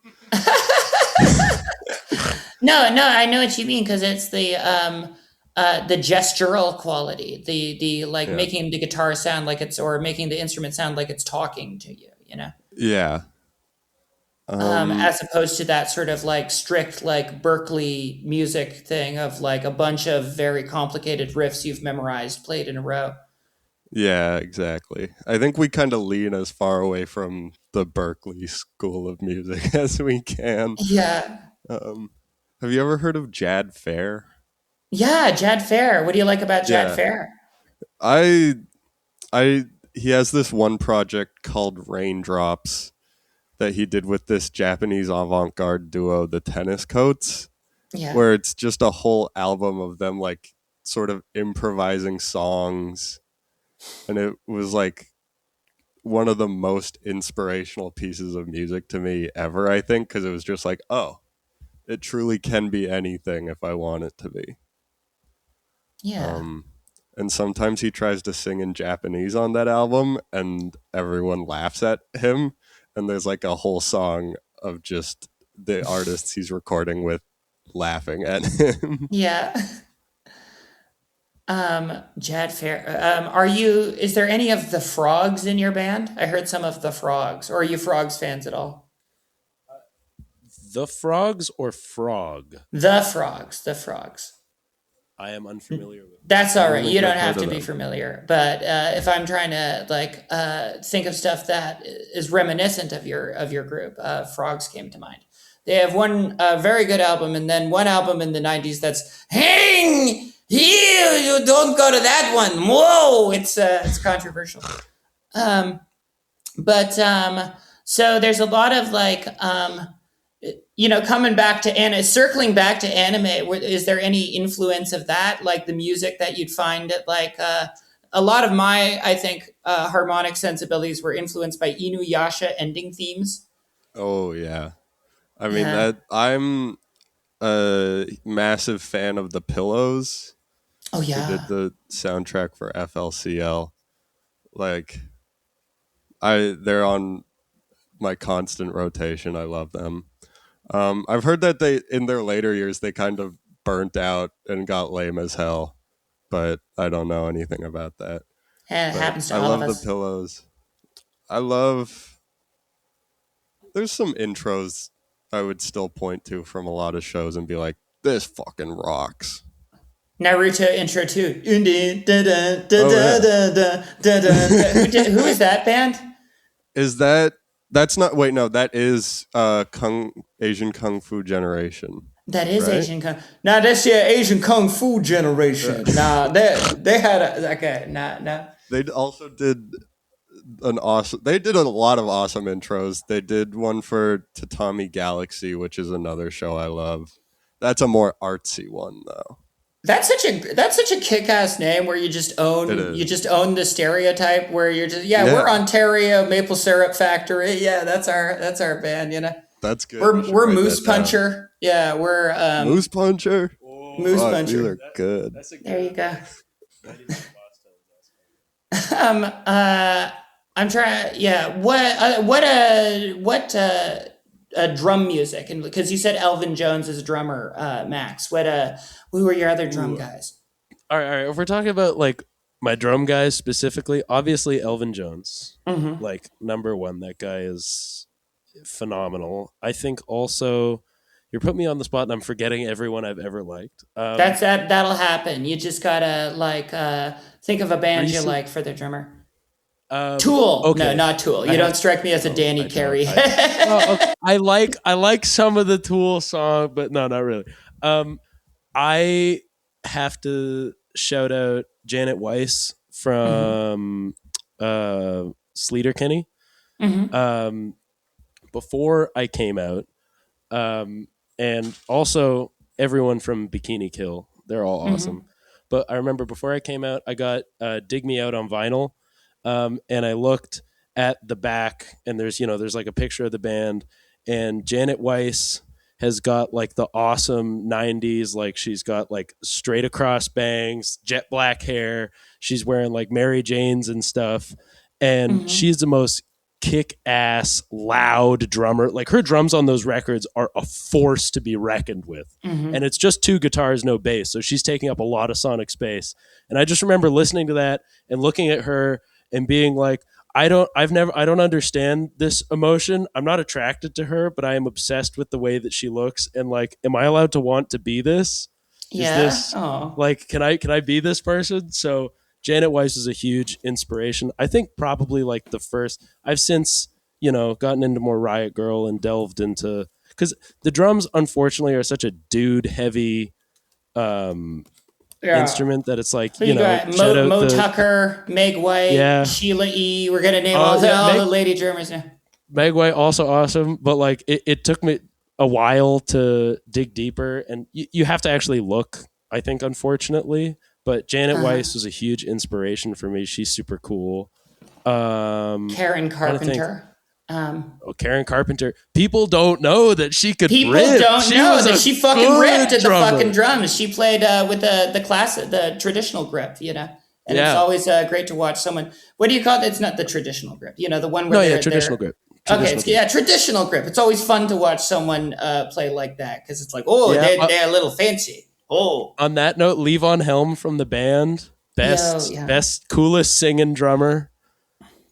No, no, I know what you mean because it's the gestural quality, the like Yeah. making the guitar sound like it's or making the instrument sound like it's talking to you, you know. Yeah. As opposed to that sort of like strict like Berkeley music thing of like a bunch of very complicated riffs you've memorized played in a row. Yeah, exactly. I think we kind of lean as far away from the Berkeley School of Music as we can. Yeah. Um, have you ever heard of Jad Fair? Yeah, Jad Fair. What do you like about Jad Yeah, Fair? I, I, he has this one project called Raindrops that he did with this Japanese avant-garde duo, the Tennis Coats, Yeah. where it's just a whole album of them like sort of improvising songs, and it was like one of the most inspirational pieces of music to me ever, I think, because it was just like, oh, it truly can be anything if I want it to be. Yeah. And sometimes he tries to sing in Japanese on that album, and everyone laughs at him. And there's like a whole song of just the artists he's recording with laughing at him. Yeah. Jad Fair. Is there any of the Frogs in your band? I heard some of the Frogs. Or are you Frogs fans at all? The Frogs or Frog? The Frogs. The Frogs. I am unfamiliar with. That's all right. think You don't I've have heard to of be them. familiar. But if I'm trying to think of stuff that is reminiscent of your group, Frogs came to mind. They have one very good album, and then one album in the '90s that's "Hang here, you don't go to that one." Whoa, it's controversial. So there's a lot of coming back to circling back to anime. Is there any influence of that, like the music that you'd find at a lot of my, I think, harmonic sensibilities were influenced by Inuyasha ending themes. Oh, yeah. I mean, Yeah. that I'm a massive fan of the Pillows, Oh who yeah. did the soundtrack for FLCL. Like, they're on my constant rotation. I love them. I've heard that in their later years, they kind of burnt out and got lame as hell, but I don't know anything about that. And it But happens to I all of love the us. Pillows. There's some intros I would still point to from a lot of shows and be like, this fucking rocks. Naruto intro too. Who is that band? That's not, wait, no, that is Asian Kung Fu Generation. That is Right? Asian Kung. Nah, that's your Asian Kung Fu generation. Nah, they had nah. They also did they did a lot of awesome intros. They did one for Tatami Galaxy, which is another show I love. That's a more artsy one though. That's such a kick-ass name where It you is. just own the stereotype where you're just Yeah. we're Ontario Maple Syrup Factory. Yeah, that's our band, That's good. We're You should we're write Moose that down. Puncher. Yeah, we're Moose Puncher. Moose Fuck, Puncher. these are good. That's a good. There you go. Boston. I'm trying. Yeah. What drum music? And because you said Elvin Jones is a drummer, Max. Who were your other drum guys? All right. If we're talking about like my drum guys specifically, obviously Elvin Jones, Mm-hmm. like number one. That guy is phenomenal. I think also you're putting me on the spot, and I'm forgetting everyone I've ever liked. That'll happen. You just gotta think of a band you Recent- like for the drummer. Um, Tool. okay. No, not Tool. You don't strike me as a Danny I don't. Carey. Okay. I like some of the Tool song, but no, not really. I have to shout out Janet Weiss from Sleater-Kinney. Mm-hmm. Before I came out, and also everyone from Bikini Kill. They're all awesome. But I remember before I came out, I got Dig Me Out on vinyl, and I looked at the back, and there's like a picture of the band, and Janet Weiss has got like the awesome 90s, like she's got like straight across bangs, jet black hair. She's wearing like Mary Janes and stuff, and she's the most kick-ass loud drummer. Like her drums on those records are a force to be reckoned with, and it's just two guitars, no bass, so she's taking up a lot of sonic space. And I just remember listening to that and looking at her and being like, I don't understand this emotion. I'm not attracted to her, but I am obsessed with the way that she looks, and like, am I allowed to want to be this? Yeah. Is this like, can I be this person? So Janet Weiss is a huge inspiration. I think probably like the first. I've since gotten into more Riot Girl and delved into, because the drums unfortunately are such a dude heavy instrument that it's like, you got Mo Tucker, Meg White, Sheila E. We're gonna name all the lady drummers now. Meg White also awesome, but like it took me a while to dig deeper, and you have to actually look, I think, unfortunately. But Janet Weiss was a huge inspiration for me. She's super cool. Karen trying to think. Carpenter. Karen Carpenter. People don't know that she could People rip. don't know that she fucking good ripped at the drummer. fucking drums. She played with the traditional grip, And it's always great to watch someone. What do you call it? It's not the traditional grip. The one where traditional grip. Traditional grip. It's always fun to watch someone play like that because it's like, they're a little fancy. Oh. On that note, Levon Helm from the band, best, coolest singing drummer.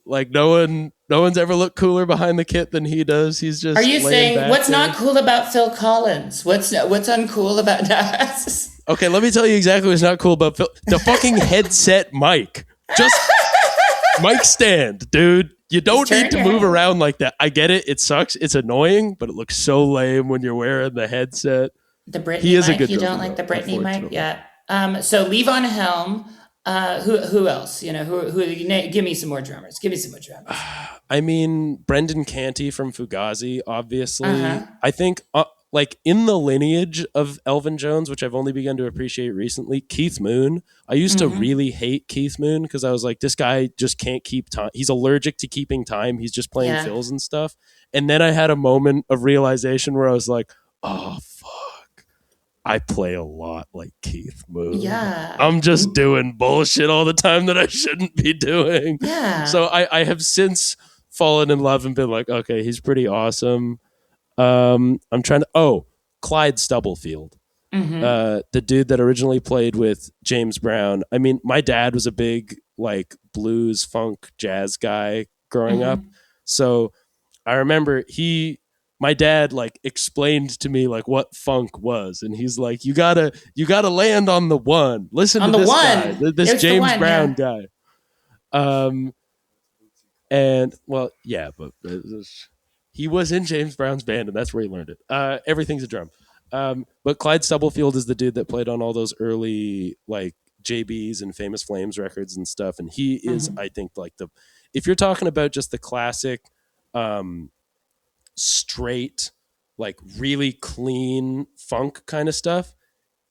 Like no one's ever looked cooler behind the kit than he does. He's just. Are you saying what's not cool about Phil Collins? What's uncool about us? Okay, let me tell you exactly what's not cool about Phil. The fucking headset mic. Just mic stand, dude. You don't need to move around like that. I get it. It sucks. It's annoying, but it looks so lame when you're wearing the headset. The Britney mic. You don't like the Britney mic? Yeah. So Levon Helm. Who else? Give me some more drummers. I mean, Brendan Canty from Fugazi, obviously. Uh-huh. I think, in the lineage of Elvin Jones, which I've only begun to appreciate recently, Keith Moon. I used to really hate Keith Moon because I was like, this guy just can't keep time. He's allergic to keeping time. He's just playing fills and stuff. And then I had a moment of realization where I was like, oh, fuck. I play a lot like Keith Moon. Yeah. I'm just doing bullshit all the time that I shouldn't be doing. Yeah. So I have since fallen in love and been like, okay, he's pretty awesome. I'm trying to... Clyde Stubblefield. The dude that originally played with James Brown. I mean, my dad was a big blues, funk, jazz guy growing up. So I remember my dad explained to me what funk was, and he's like, you gotta land on the one. Listen on to this guy, this James Brown guy. And but he was in James Brown's band, and that's where he learned it. Everything's a drum. But Clyde Stubblefield is the dude that played on all those early JBs and Famous Flames records and stuff, and he is, I think, if you're talking about just the classic. Straight, really clean funk kind of stuff,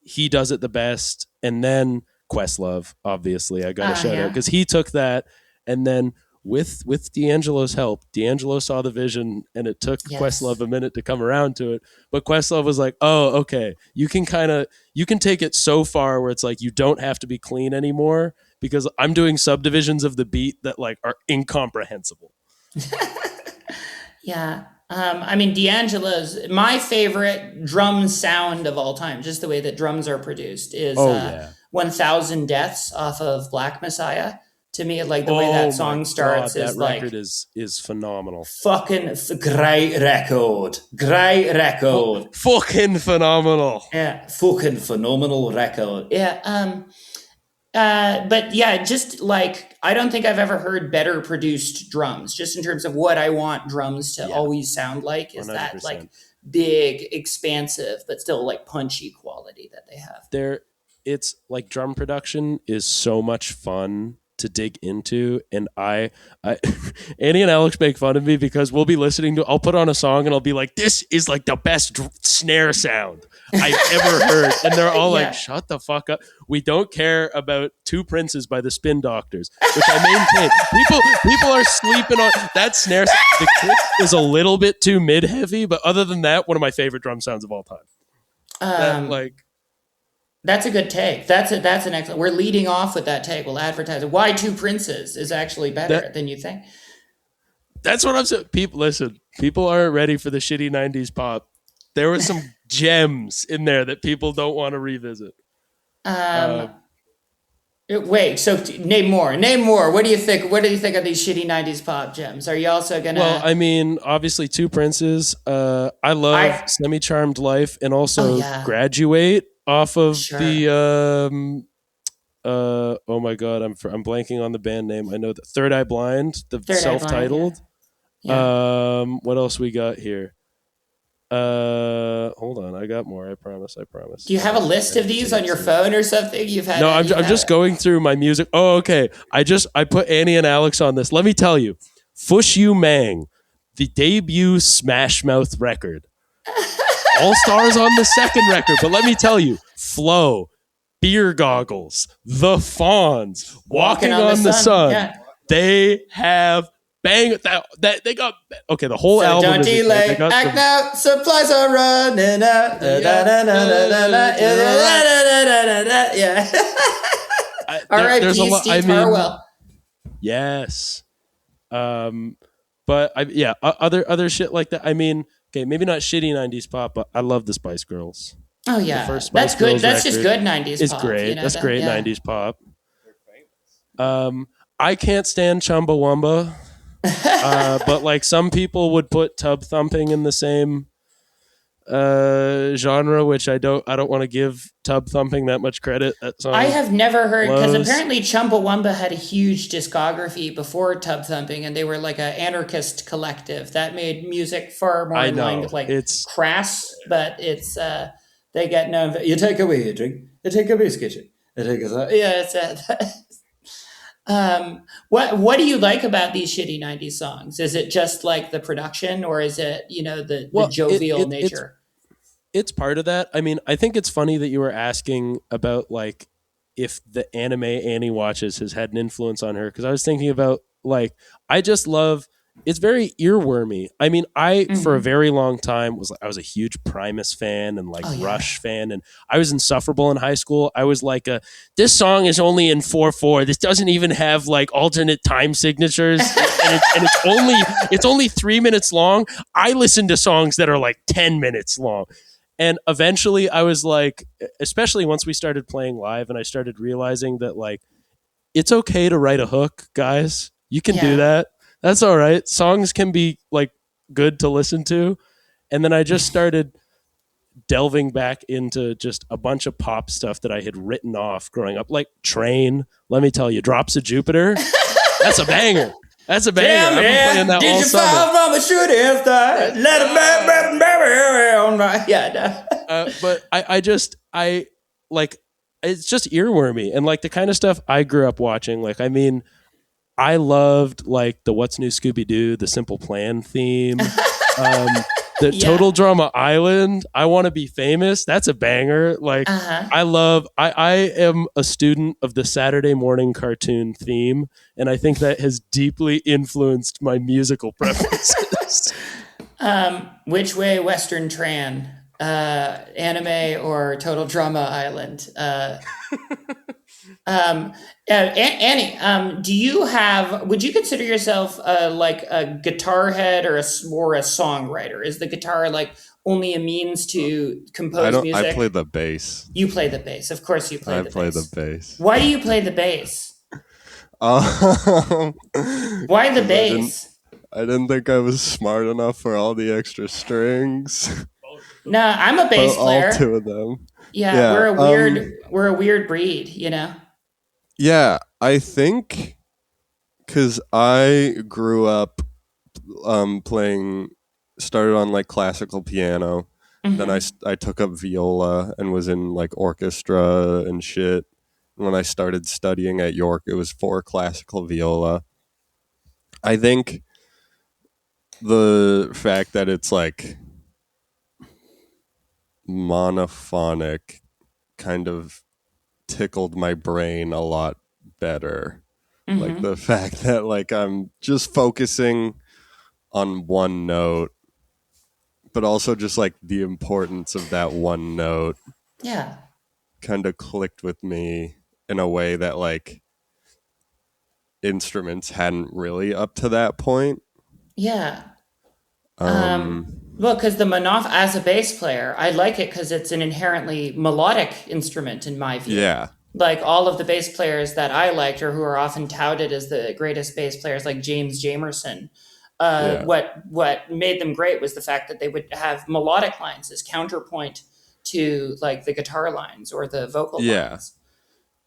he does it the best. And then Questlove, obviously, I gotta shout out because he took that, and then with D'Angelo's help, D'Angelo saw the vision, and it took Questlove a minute to come around to it. But Questlove was like, "Oh, okay, you can take it so far where it's you don't have to be clean anymore because I'm doing subdivisions of the beat that are incomprehensible." Yeah. I mean, D'Angelo's, my favorite drum sound of all time, just the way that drums are produced, is 1,000 Deaths off of Black Messiah. To me, the way that song starts is that record is phenomenal. Fucking great record. Great record. Fucking phenomenal. Yeah, fucking phenomenal record. Yeah. But yeah, just I don't think I've ever heard better produced drums, just in terms of what I want drums to always sound like is 100%. That big, expansive, but still punchy quality that they have. It's drum production is so much fun to dig into, and I Annie and Alex make fun of me because we'll be listening to, I'll put on a song and I'll be like, this is the best snare sound I've ever heard, and they're all shut the fuck up. We don't care about Two Princes by the Spin Doctors, which I maintain. People are sleeping on that snare. The kick is a little bit too mid heavy, but other than that, one of my favorite drum sounds of all time. That's a good take. That's an excellent. We're leading off with that take. We'll advertise it. Why Two Princes is actually better than you think. That's what I'm saying. People aren't ready for the shitty 90s pop. There were some gems in there that people don't want to revisit. Wait, so name more. What do you think of these shitty 90s pop gems? Are you also gonna... Well, I mean, obviously Two Princes. I love Semi-Charmed Life, and also Graduate off of the oh my god, I'm blanking on the band name. I know the Third Eye Blind, the self-titled. What else we got here? Hold on, I got more. I promise. Do you have a list of these on your phone or something? I'm just going through my music. Oh, okay. I put Annie and Alex on this. Let me tell you, Fush You Mang, the debut Smash Mouth record. All Stars on the second record, but let me tell you, Flow, Beer Goggles, The Fawns, Walking on the Sun. they have bang that they got okay. The whole So album don't is delay, they got act now, supplies are running out. Yeah. there's a R.I.P. lot. Steve Harwell. Yes. But other shit like that. I mean, okay, maybe not shitty '90s pop, but I love the Spice Girls. Oh The yeah, first Spice that's good. Girls That's just record good '90s is pop. great. You know, That's great yeah. '90s pop. I can't stand Chumbawamba, but like some people would put tub thumping in the same genre, which I don't want to give tub thumping that much credit. That song I have never heard, because blows. apparently Chumbawamba had a huge discography before Tub Thumping, and they were like an anarchist collective that made music far more I in line know. with like It's Crass, but it's they get known for, you take away your drink, you take a biscuit, you take a yeah, it's what do you like about these shitty '90s songs? Is it just like the production, or is it, you know, the well, jovial nature? it's part of that. I mean, I think it's funny that you were asking about like if the anime Annie watches has had an influence on her, because I was thinking about like I just love it's very earwormy. I mean, for a very long time I was a huge Primus fan and like Rush fan, and I was insufferable in high school. I was like this song is only in 4/4. This doesn't even have like alternate time signatures, and it's only 3 minutes long. I listen to songs that are like 10 minutes long. And eventually I was like, especially once we started playing live and I started realizing that like, it's okay to write a hook, guys. You can do that. That's all right. Songs can be like good to listen to. And then I just started delving back into just a bunch of pop stuff that I had written off growing up, like Train. Let me tell you, Drops of Jupiter. That's a banger. That's a banger. Damn, I've been playing that did all you summer. fall from a shooting star? Let it yeah. But I like it's just earwormy and like the kind of stuff I grew up watching. Like, I mean, I loved like the What's New Scooby Doo, the Simple Plan theme, the Total Drama Island. I Want to Be Famous. That's a banger. Like, I am a student of the Saturday morning cartoon theme, and I think that has deeply influenced my musical preferences. Which way, Western Tran? Anime or Total Drama Island? Annie, would you consider yourself like a guitar head or more a songwriter? Is the guitar like only a means to compose music? I play the bass. You play the bass. Of course you play the bass. I play the bass. Why do you play the bass? Why the bass? I didn't think I was smart enough for all the extra strings. No, I'm a bass player. All two of them. Yeah, we're a weird breed, you know? Yeah, I think because I grew up started on like classical piano. Then I took up viola and was in like orchestra and shit. And when I started studying at York, it was for classical viola. I think the fact that it's like monophonic kind of tickled my brain a lot better. Like the fact that like I'm just focusing on one note, but also just like the importance of that one note kind of clicked with me in a way that like instruments hadn't really up to that point. Well, because as a bass player, I like it because it's an inherently melodic instrument in my view. Yeah. Like all of the bass players that I liked, or who are often touted as the greatest bass players, like James Jamerson, what made them great was the fact that they would have melodic lines as counterpoint to like the guitar lines or the vocal lines.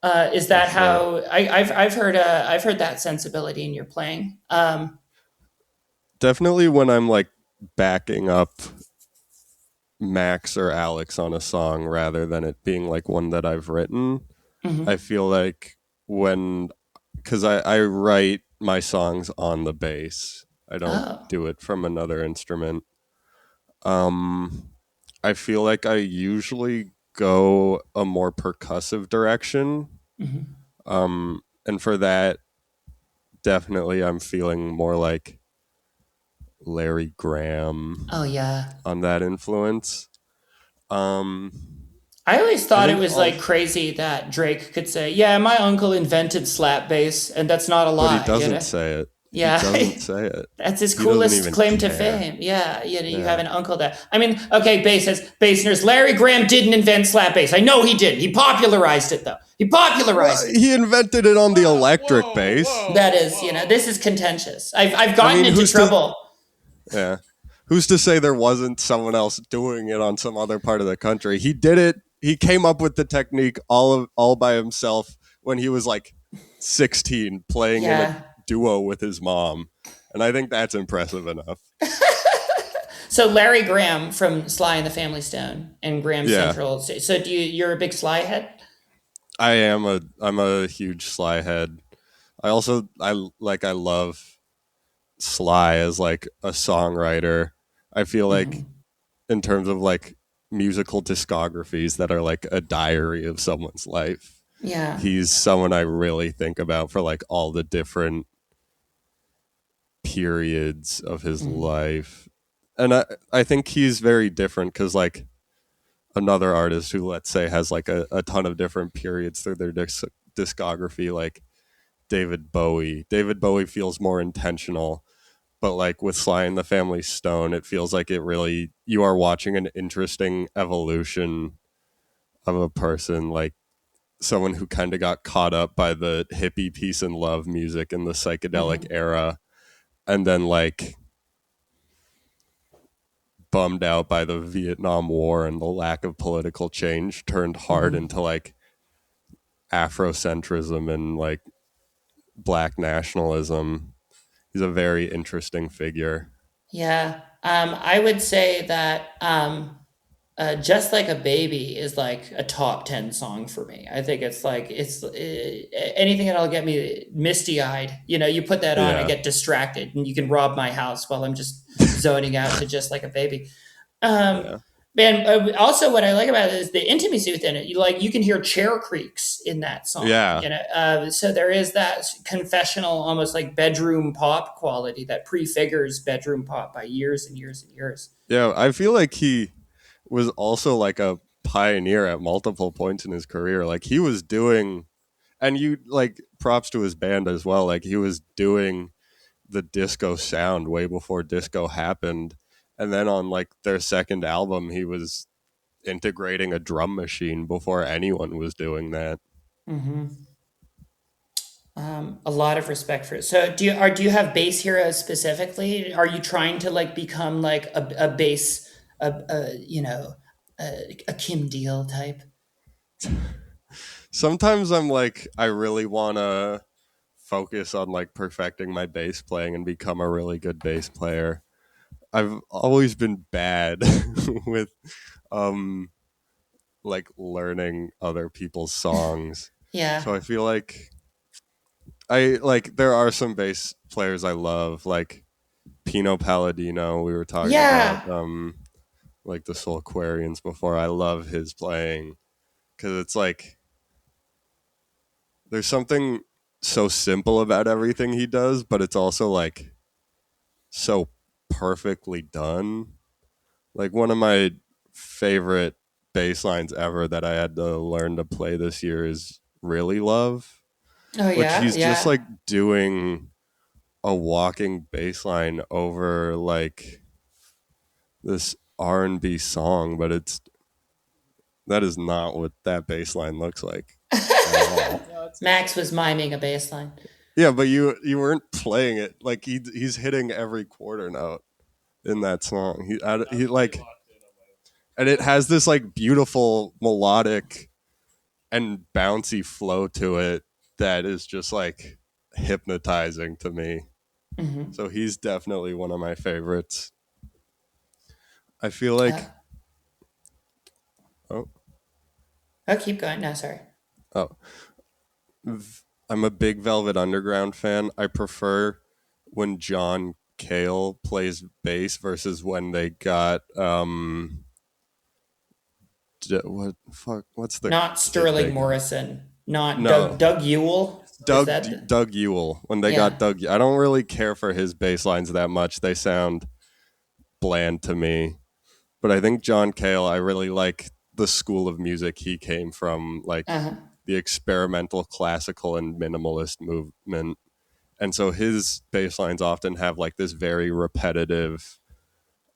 Is that how I've heard that sensibility in your playing? Definitely when I'm like backing up Max or Alex on a song rather than it being like one that I've written. I feel like because I write my songs on the bass. I don't do it from another instrument. I feel like I usually go a more percussive direction. And for that, definitely I'm feeling more like Larry Graham Oh yeah. on that influence. Um, I always I thought it think was like also, crazy that Drake could say, "Yeah, my uncle invented slap bass," and that's not a but he lie, you doesn't know? say it. He Yeah. doesn't say it. That's his He doesn't coolest even claim to care. fame. Yeah, you have Yeah. an uncle that. I mean, okay, bass nerds. Larry Graham didn't invent slap bass. I know he didn't. He popularized it though. He Well, popularized it. he invented it on the electric bass. That is, this is contentious. I've I gotten mean, into trouble. yeah. Who's to say there wasn't someone else doing it on some other part of the country? He did it. He came up with the technique all by himself when he was like 16, playing in a Yeah. duo with his mom, and I think that's impressive enough. So Larry Graham from Sly and the Family Stone and Graham Yeah, Central. So you're a big Sly head? I'm a huge Sly head. I love Sly as like a songwriter. I feel like Hmm. in terms of like musical discographies that are like a diary of someone's life, Yeah. he's someone I really think about for like all the different periods of his Mm. life. And I think he's very different because like another artist who, let's say, has like a ton of different periods through their discography, like David Bowie feels more intentional, but like with Sly and the Family Stone, it feels like you are watching an interesting evolution of a person, like someone who kind of got caught up by the hippie peace and love music in the psychedelic Hmm. era, and then like bummed out by the Vietnam War and the lack of political change, turned hard Hmm. into like Afrocentrism and like black nationalism. He's a very interesting figure. Yeah. I would say that Just Like a Baby is like a top 10 song for me. I think it's like, anything that'll get me misty eyed. You put that on, I Yeah. get distracted, and you can rob my house while I'm just zoning out to Just Like a Baby. Um, Yeah. Man, also what I like about it is the intimacy within it. You can hear chair creaks in that song. Yeah. So there is that confessional, almost like bedroom pop quality that prefigures bedroom pop by years and years and years. Yeah. I feel like he was also like a pioneer at multiple points in his career. Like he was doing, and you like props to his band as well. Like he was doing the disco sound way before disco happened. And then on like their second album, he was integrating a drum machine before anyone was doing that. Hmm. A lot of respect for it. So do you have bass heroes specifically? Are you trying to like become like a bass a Kim Deal type? Sometimes I'm like, I really want to focus on like perfecting my bass playing and become a really good bass player. I've always been bad with um like learning other people's songs. Yeah. So I feel like there are some bass players I love, like Pino Palladino. We were talking about Yeah. like the Soul Aquarians before. I love his playing because it's like there's something so simple about everything he does, but it's also like so perfectly done. Like one of my favorite bass lines ever that I had to learn to play this year is Really Love, Oh which yeah. he's just Yeah. like doing a walking bass line over like this R&B song, but that is not what that bass line looks like at all. Max was miming a bass line. Yeah, but you weren't playing it like he's hitting every quarter note in that song. He like, and it has this like beautiful melodic and bouncy flow to it that is just like hypnotizing to me. Hmm. So he's definitely one of my favorites. I feel Uh, like oh oh, keep going. No, sorry. oh I'm a big Velvet Underground fan. I prefer when John Cale plays bass versus when they got what's the Not kid they Sterling got? Morrison. Not No, Doug Yule. Is that Doug Yule. When they yeah? got Doug, I don't really care for his bass lines that much. They sound bland to me. But I think John Cale, I really like the school of music he came from, like Uh-huh. the experimental, classical, and minimalist movement. And so his bass lines often have like this very repetitive,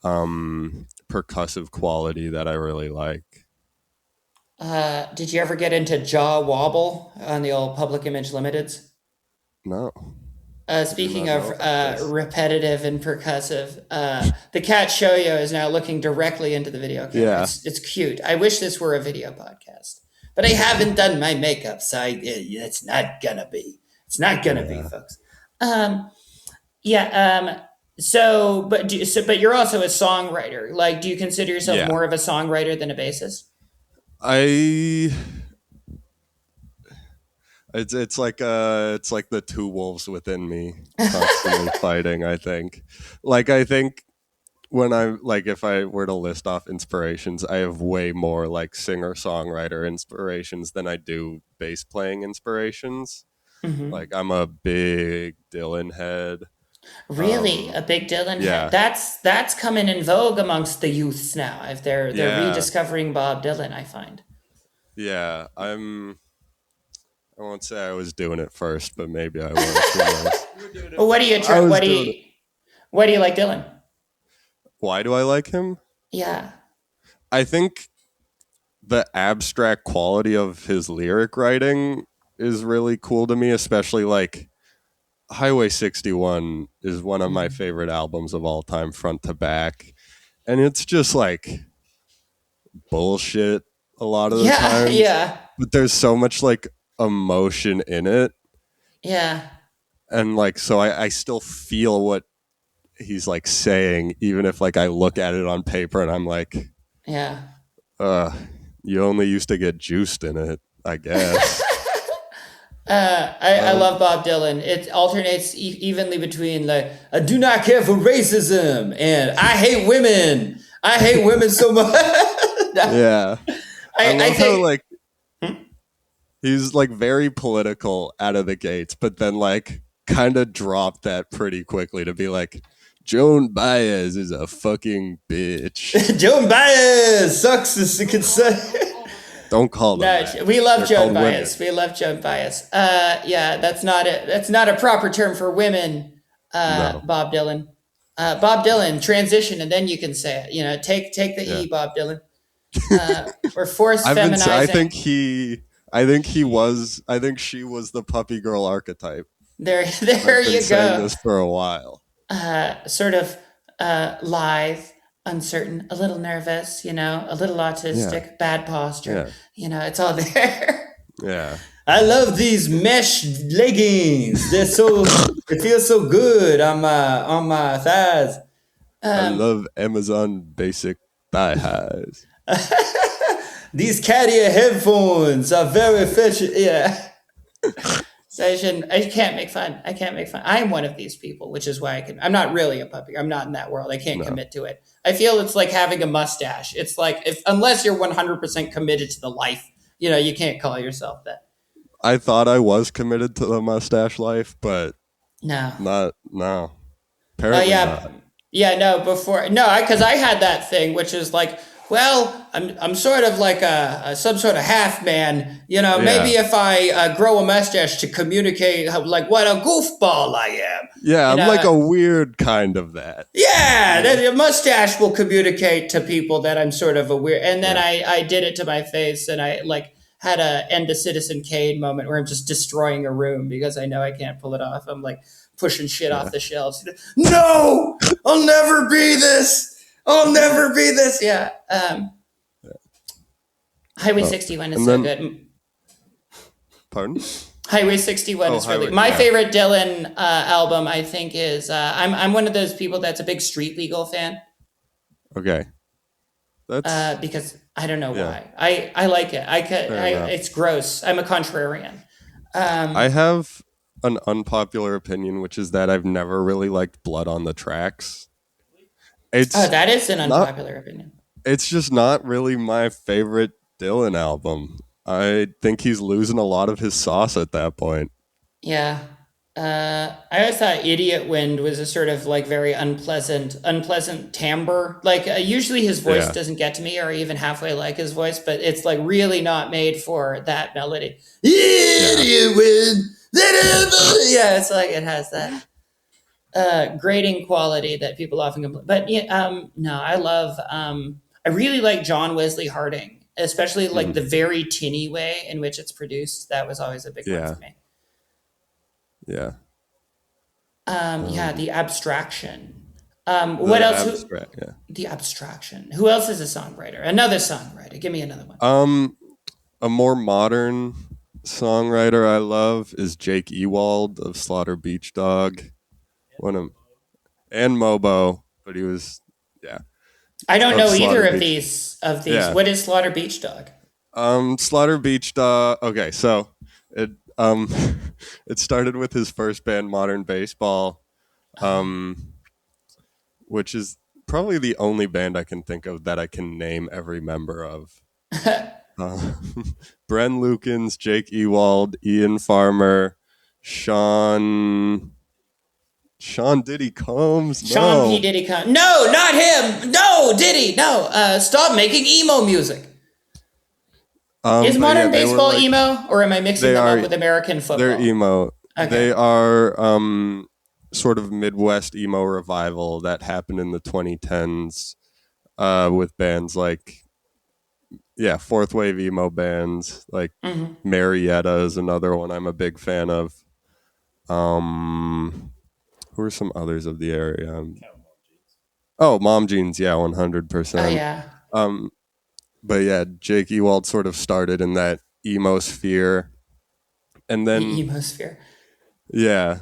percussive quality that I really like. Did you ever get into Jaw Wobble on the old Public Image Limiteds? No, do Speaking not know of about this. repetitive and percussive, the cat Shoyo is now looking directly into the video camera. Yeah. It's cute. I wish this were a video podcast, but I haven't done my makeup, so it's not gonna be. It's not gonna be, folks. Yeah. But you're also a songwriter. Like, do you consider yourself Yeah. more of a songwriter than a bassist? I it's like the two wolves within me constantly fighting. I think when I like if I were to list off inspirations, I have way more like singer songwriter inspirations than I do bass playing inspirations. Mm-hmm. Like I'm a big Dylan head. Really, a big Dylan head. Yeah. That's coming in vogue amongst the youths now. If they're Yeah. rediscovering Bob Dylan, I find. Yeah, I won't say I was doing it first, but maybe I was. Well, what do you try? I was What do doing you? Why do you like Dylan? Why do I like him? Yeah. I think the abstract quality of his lyric writing is really cool to me, especially like Highway 61 is one of my favorite albums of all time, front to back. And it's just like bullshit a lot of the Yeah. time. Yeah. But there's so much like emotion in it. Yeah. And like, so I still feel what he's like saying, even if like I look at it on paper and I'm like, Yeah. you only used to get juiced in it, I guess. I love Bob Dylan. It alternates evenly between like I do not care for racism and I hate women. I hate women so much. Yeah. I love I how think like he's like very political out of the gates, but then like kind of dropped that pretty quickly to be like, Joan Baez is a fucking bitch. Joan Baez sucks as you can say. Don't call them No, that. we love They're Joan called Baez. women. We love Joan Baez. Yeah, that's not a proper term for women. No. Bob Dylan. Bob Dylan, transition, and then you can say it. You know, take the Yeah. E, Bob Dylan. Or force feminizing. I think she was the puppy girl archetype. There I've been you saying go. this for a while. Sort of lithe, uncertain, a little nervous. You know, a little autistic, bad posture. Yeah. You know, it's all there. Yeah. I love these mesh leggings. They're so it feels so good on my thighs. I love Amazon basic thigh highs. These cat ear headphones are very fetching. Yeah. So I can't make fun. I can't make fun. I'm one of these people, which is why I'm not really a puppy. I'm not in that world. I can't commit to it. I feel it's like having a mustache. It's like unless you're 100% committed to the life, you know, you can't call yourself that. I thought I was committed to the mustache life, but No. no. Oh Apparently yeah, not. yeah. No, because I had that thing, which is like, well, I'm sort of like some sort of half man, you know. Yeah. Maybe if I grow a mustache to communicate like what a goofball I am. Yeah, You I'm know, like a weird kind of that. yeah, a mustache will communicate to people that I'm sort of a weird. And then I did it to my face, and I like had a end of Citizen Kane moment where I'm just destroying a room because I know I can't pull it off. I'm like pushing shit off the shelves. No, I'll never be this. I'll never be this. Yeah. Highway 61 is so good. Pardon? Highway 61 is really my favorite Dylan album. I think is I'm one of those people that's a big Street Legal fan. Okay. That's Because I don't know why. I like it. It's gross. I'm a contrarian. I have an unpopular opinion, which is that I've never really liked Blood on the Tracks. That is an unpopular opinion. It's just not really my favorite Dylan album. I think he's losing a lot of his sauce at that point. Yeah. I always thought Idiot Wind was a sort of like very unpleasant timbre. Like usually his voice Yeah. doesn't get to me or even halfway like his voice, but it's like really not made for that melody. Yeah. Idiot Wind. Yeah, it's like it has that grating quality that people often complain. But yeah, no, I really like John Wesley Harding, especially like Mhm. the very tinny way in which it's produced. That was always a big one Yeah. for me. Yeah. Yeah, Um, the abstraction. What the else? abstract. Yeah. The abstraction. Who else is a songwriter? Another songwriter. Give me another one. A more modern songwriter I love is Jake Ewald of Slaughter Beach Dog. One of and Mobo, but he was yeah I don't of know either Slaughter of Beach. these. Of these, Yeah. what is Slaughter Beach Dog? Slaughter Beach Dog. Okay, so it it started with his first band, Modern Baseball, um, which is probably the only band I can think of that I can name every member of. Uh, Bren Lukens, Jake Ewald, Ian Farmer, Sean Diddy Combs. Sean P. No, Diddy. No, not him. No, Diddy. No. Stop making emo music. Is but yeah, Modern they were Baseball like emo, or am I mixing they them up are with American they're football? emo. They Okay. are sort of Midwest emo revival that happened in the 2010s with bands like fourth wave emo bands like Hmm. Marietta is another one I'm a big fan of. Who are some others of the area? Oh, Mom Jeans, yeah, Oh 100%. yeah, Um, but yeah, Jake Ewald sort of started in that emo sphere, and the then emosphere. yeah,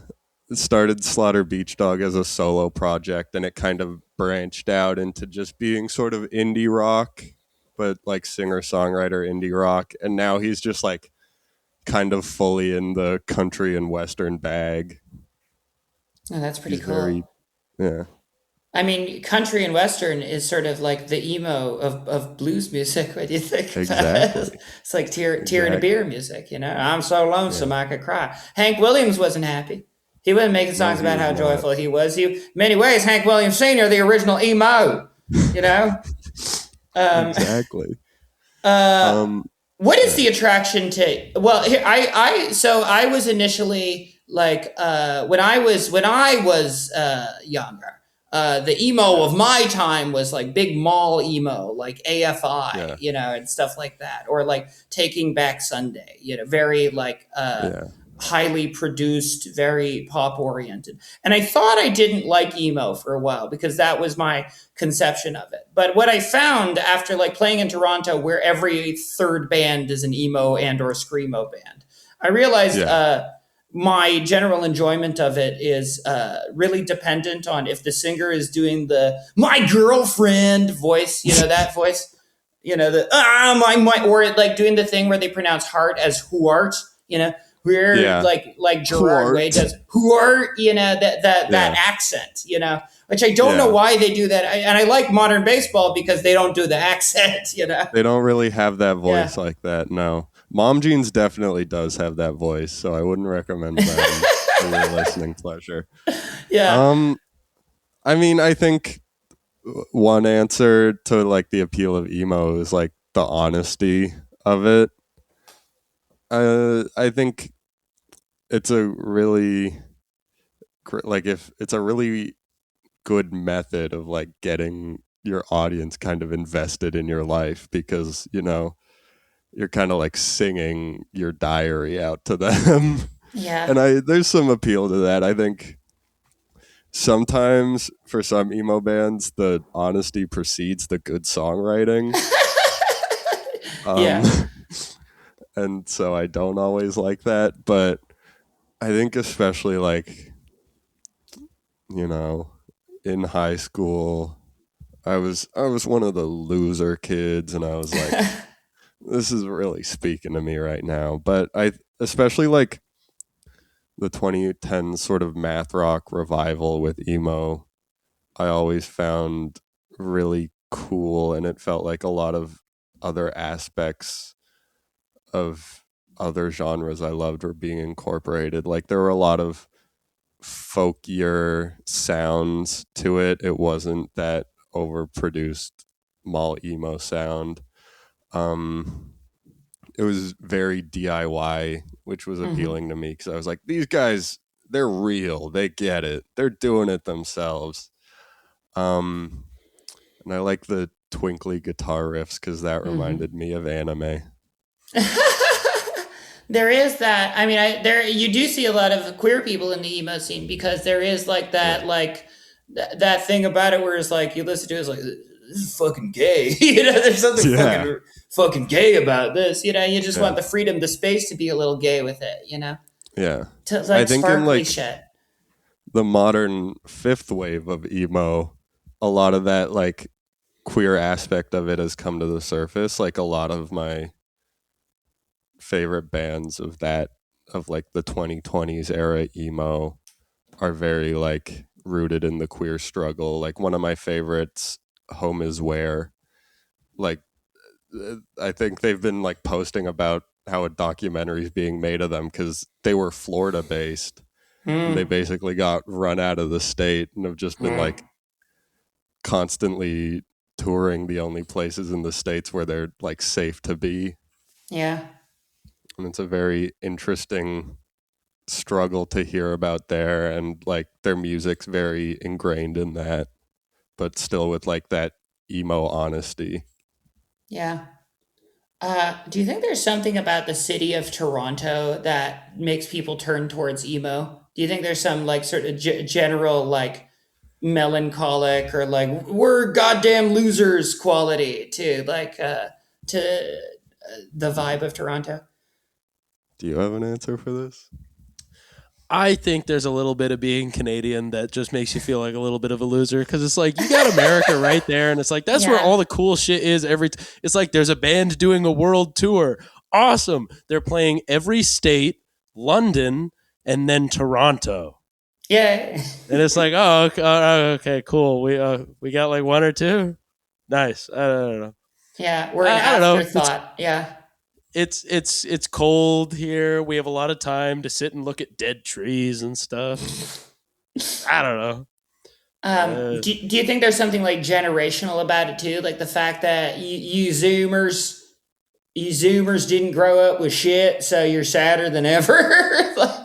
started Slaughter Beach Dog as a solo project, and it kind of branched out into just being sort of indie rock, but like singer songwriter indie rock, and now he's just like kind of fully in the country and western bag. Oh, that's pretty He's very cool. yeah, I mean, country and western is sort of like the emo of blues music. What do you think about it? exactly, It's like tear in a beer exactly. music. I'm so Yeah, lonesome I could cry. Hank Williams wasn't happy. He wasn't making no, songs he about was how not. joyful he was. In many ways, Hank Williams Sr., the original emo. You know. Um, Exactly. uh, Um, what is yeah, the attraction to? Well, here so I was initially like when I was younger. The emo yeah, of my time was like big mall emo, like AFI, yeah, and stuff like that, or like Taking Back Sunday, very like yeah, highly produced, very pop oriented. And I thought I didn't like emo for a while because that was my conception of it. But what I found after like playing in Toronto, where every third band is an emo and or screamo band, I realized yeah, my general enjoyment of it is really dependent on if the singer is doing the "my girlfriend" voice, that voice, the my, or like doing the thing where they pronounce heart as "huart," where yeah. like Gerard Way Quart. does "huart," that Yeah, accent, which I don't know yeah. why they do that. And I like modern baseball because they don't do the accent, They don't really have that voice Yeah. like that. No, Mom Jeans definitely does have that voice, so I wouldn't recommend them for your listening pleasure. Yeah. Um, I mean, I think one answer to like the appeal of emo is like the honesty of it. I think it's a really like if it's a really good method of like getting your audience kind of invested in your life because you're kind of like singing your diary out to them. Yeah. And I there's some appeal to that. I think sometimes for some emo bands the honesty precedes the good songwriting. um Yeah. and so I don't always like that, but I think especially like you know in high school I was one of the loser kids, and I was like, this is really speaking to me right now. But I especially like the 2010 sort of math rock revival with emo. I always found really cool, and it felt like a lot of other aspects of other genres I loved were being incorporated. Like there were a lot of folkier sounds to it. It wasn't that overproduced mall emo sound. Um, it was very DIY, which was Mm-hmm. appealing to me because I was like, these guys, they're real. They get it. They're doing it themselves. Um, and I like the twinkly guitar riffs because that Mm-hmm. reminded me of anime. There is that. I mean, there you do see a lot of queer people in the emo scene because there is like Yeah. that, that thing about it where it's like you listen to it, it's like this is fucking gay. You know, there's something Yeah. fucking gay about this. You know, you just Yeah. want the freedom, the space to be a little gay with it. You know, Yeah. to I like think in sparkly like shit. the modern fifth wave of emo, a lot of that like queer aspect of it has come to the surface. Like a lot of my favorite bands of that, of like the 2020s era emo, are very like rooted in the queer struggle. Like one of my favorites, Home Is Where, like I think they've been like posting about how a documentary is being made of them because they were Florida based and they Hmm. basically got run out of the state and have just been like Hmm. constantly touring the only places in the states where they're like safe to be. Yeah. And it's a very interesting struggle to hear about there, and like their music's very ingrained in that, but still with like that emo honesty. Yeah. Do you think there's something about the city of Toronto that makes people turn towards emo? Do you think there's some like sort of general like melancholic or like we're goddamn losers quality to the vibe of Toronto? Do you have an answer for this? I think there's a little bit of being Canadian that just makes you feel like a little bit of a loser because it's like you got America right there, and it's like that's where Yeah. all the cool shit is. It's like there's a band doing a world tour. Awesome. They're playing every state, London, and then Toronto. Yeah. And it's like, oh, okay, okay, cool. We got like one or two. Nice. I don't know. Yeah. We're an I don't know. afterthought. Yeah. It's cold here. We have a lot of time to sit and look at dead trees and stuff. I don't know. Do you think there's something like generational about it too? Like the fact that you Zoomers didn't grow up with shit, so you're sadder than ever.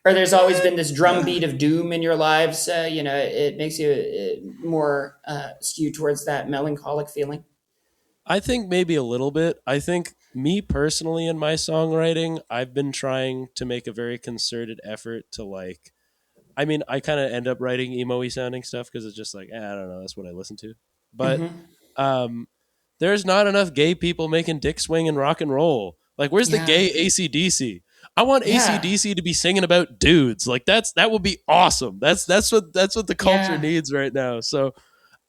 Or there's always been this drumbeat of doom in your lives. You know, it makes you more skewed towards that melancholic feeling. I think maybe a little bit. I think me personally in my songwriting, I've been trying to make a very concerted effort to like. I mean, I kind of end up writing emo-y sounding stuff because it's just like, I don't know, that's what I listen to. But Mm-hmm. um, there's not enough gay people making dick swing and rock and roll. Like, where's the Yeah, gay ACDC? I want yeah, ACDC to be singing about dudes. Like that would be awesome. That's what the culture yeah. needs right now. So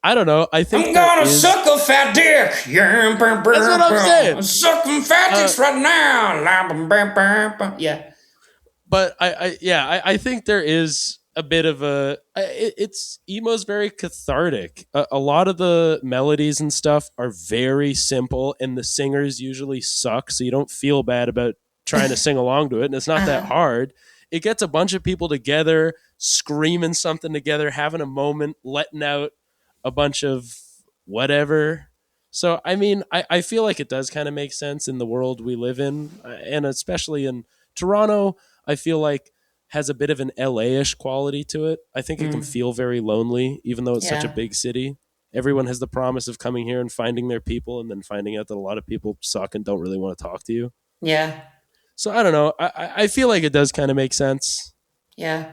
I don't know. I think I'm there gonna is. suck a fat dick. Yeah, That's what I'm saying. suck some fat Uh, dicks right now. Yeah. but I think there is a bit of it's emo's very cathartic. A lot of the melodies and stuff are very simple, and the singers usually suck, so you don't feel bad about trying to sing along to it, and it's not that Uh-huh. hard. It gets a bunch of people together, screaming something together, having a moment, letting out a bunch of whatever. So I mean, I feel like it does kind of make sense in the world we live in, and especially in Toronto. I feel like has a bit of an LA-ish quality to it. I think it can Mm, feel very lonely, even though it's such a yeah. big city. Everyone has the promise of coming here and finding their people, and then finding out that a lot of people suck and don't really want to talk to you. Yeah. So I don't know. I feel like it does kind of make sense. Yeah.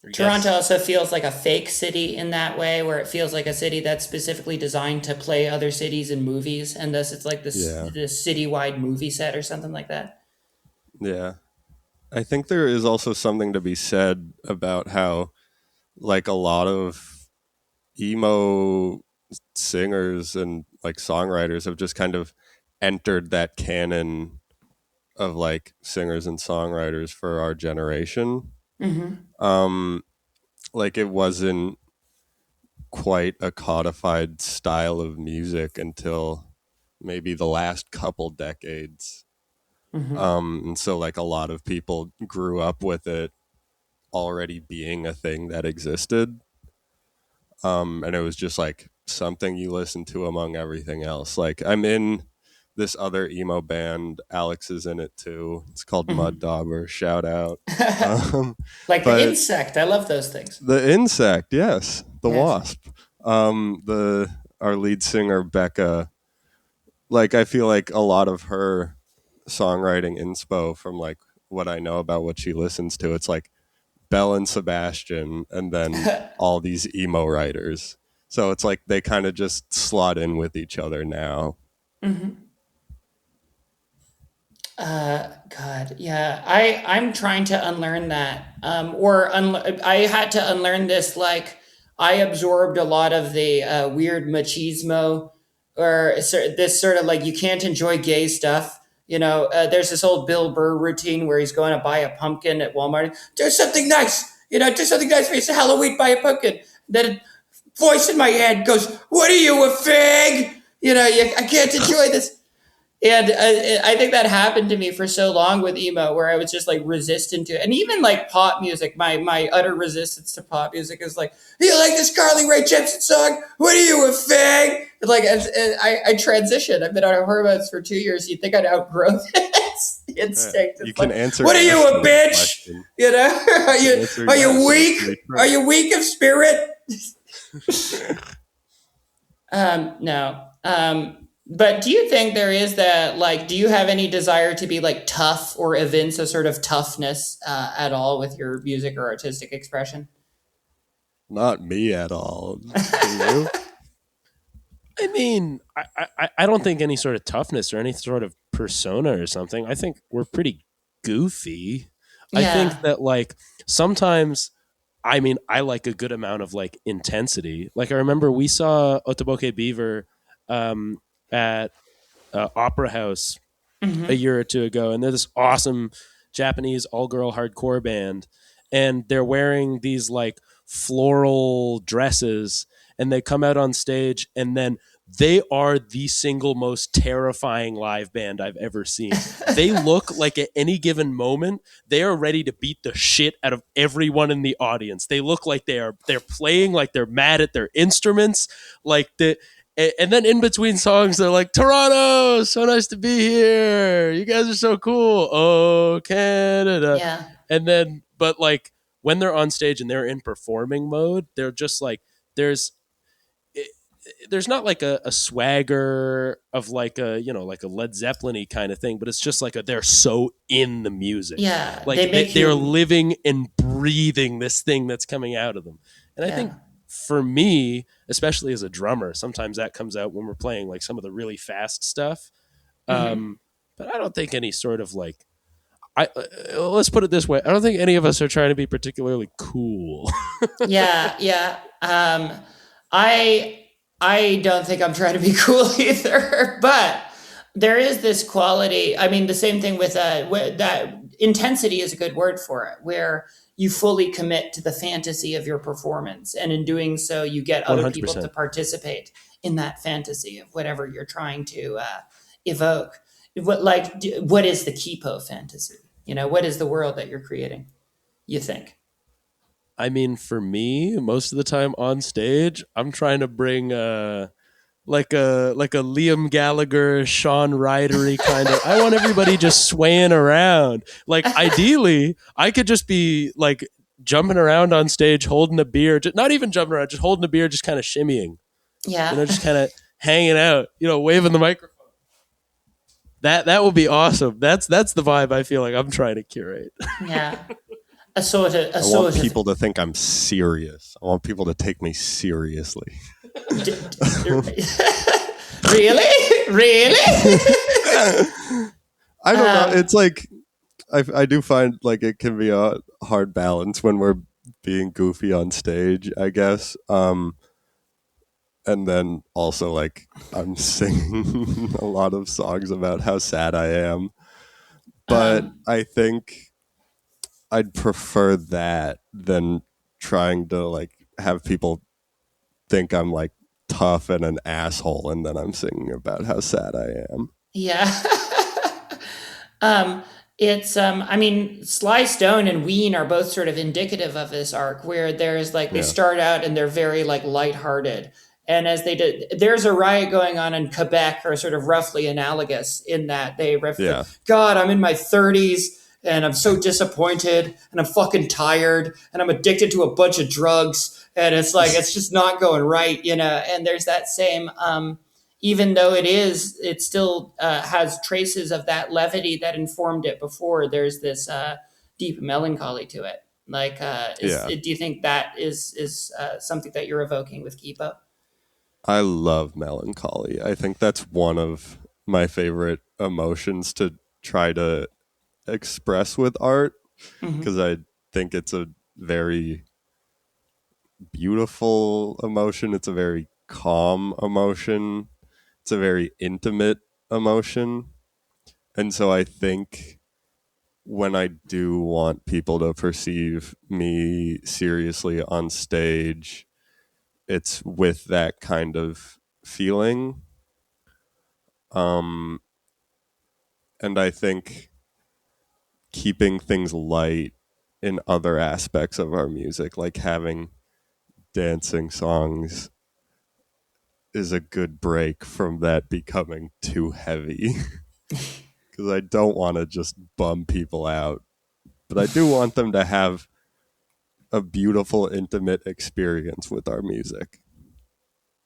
I Toronto guess. also feels like a fake city in that way, where it feels like a city that's specifically designed to play other cities in movies, and thus it's like Yeah. this citywide movie set or something like that. Yeah. I think there is also something to be said about how like a lot of emo singers and like songwriters have just kind of entered that canon of like singers and songwriters for our generation. Mm-hmm. Um like it wasn't quite a codified style of music until maybe the last couple decades. And so like a lot of people grew up with it already being a thing that existed. And it was just like something you listen to among everything else. Like I'm in this other emo band. Alex is in it too. It's called Mud Dauber. Shout out. Like the But insect. I love those things. the insect, yes, the Yes. wasp. The Our lead singer Becca. Like I feel like a lot of her songwriting inspo from like what I know about what she listens to. It's like Belle and Sebastian, and then all these emo writers. So it's like they kind of just slot in with each other now. God, yeah. I'm trying to unlearn that. I had to unlearn this. Like I absorbed a lot of the weird machismo, or this sort of like you can't enjoy gay stuff. There's this old Bill Burr routine where he's going to buy a pumpkin at Walmart. Do something nice. Do something nice for you. It's Halloween. Buy a pumpkin. Then a voice in my head goes, "What are you, a fag? I can't enjoy this." And I think that happened to me for so long with emo, where I was just like resistant to it. And even like pop music, my utter resistance to pop music is like, "You like this Carly Rae Jepsen song? What are you, a fag?" Like I transitioned. I've been on hormones for 2 years. You'd think I'd outgrow this instinct. You It's can like, answer. "What are you, a bitch? Question. Are you weak? Are you weak of spirit?" No. But do you think there is that, like, do you have any desire to be like tough or evince a sort of toughness at all with your music or artistic expression? Not me at all. Do you? I mean, I don't think any sort of toughness or any sort of persona or something. I think we're pretty goofy. I think Yeah. that like sometimes, I mean, I like a good amount of like intensity. Like I remember we saw Otoboke Beaver at Opera House a year or two ago, and they're this awesome Japanese all-girl hardcore band, and they're wearing these like floral dresses, and they come out on stage, and then they are the single most terrifying live band I've ever seen. They look like at any given moment they are ready to beat the shit out of everyone in the audience. They look like they're playing like they're mad at their instruments, like the and then in between songs, they're like, "Toronto, so nice to be here. You guys are so cool. Oh, Canada." Yeah. And then, but like when they're on stage and they're in performing mode, they're just like, there's not like a swagger of like like a Led Zeppelin-y kind of thing, but it's just like they're so in the music. Yeah. Like They make they're you. living and breathing this thing that's coming out of them. And I think Yeah. for me, especially as a drummer, sometimes that comes out when we're playing like some of the really fast stuff. But I don't think any sort of like, let's put it this way. I don't think any of us are trying to be particularly cool. Yeah. Yeah. I don't think I'm trying to be cool either, but there is this quality. I mean, the same thing with that intensity is a good word for it, where you fully commit to the fantasy of your performance, and in doing so, you get other people to 100%. participate in that fantasy of whatever you're trying to evoke. What is the Kipo fantasy? What is the world that you're creating? You think? I mean, for me, most of the time on stage, I'm trying to bring like a Liam Gallagher, Sean Rydery kind of. I want everybody just swaying around. Like ideally, I could just be like jumping around on stage, holding a beer, just, not even jumping around, just holding a beer, just kind of shimmying. Yeah. Just kind of hanging out. Waving the microphone. That would be awesome. That's the vibe I feel like I'm trying to curate. Yeah. A sort of. I want people to think I'm serious. I want people to take me seriously. Really? I don't know. It's like I do find like it can be a hard balance when we're being goofy on stage, I guess. And then also like I'm singing a lot of songs about how sad I am. But I think I'd prefer that than trying to like have people think I'm like tough and an asshole and then I'm singing about how sad I am. Yeah. It's I mean, Sly Stone and Ween are both sort of indicative of this arc where there's like they Yeah. start out and they're very like lighthearted. And as they did, there's a riot going on in Quebec, or sort of roughly analogous in that they Yeah. God, I'm in my 30s and I'm so disappointed and I'm fucking tired and I'm addicted to a bunch of drugs and it's like it's just not going right, you know. And there's that same even though it still has traces of that levity that informed it before. There's this deep melancholy to it. Like, Yeah. do you think that is something that you're evoking with Kipo? I love melancholy. I think that's one of my favorite emotions to try to express with art, because I think it's a very beautiful emotion. It's a very calm emotion. It's a very intimate emotion. And so I think when I do want people to perceive me seriously on stage, it's with that kind of feeling. And I think keeping things light in other aspects of our music, like having dancing songs, is a good break from that becoming too heavy. Because I don't want to just bum people out, but I do want them to have a beautiful, intimate experience with our music.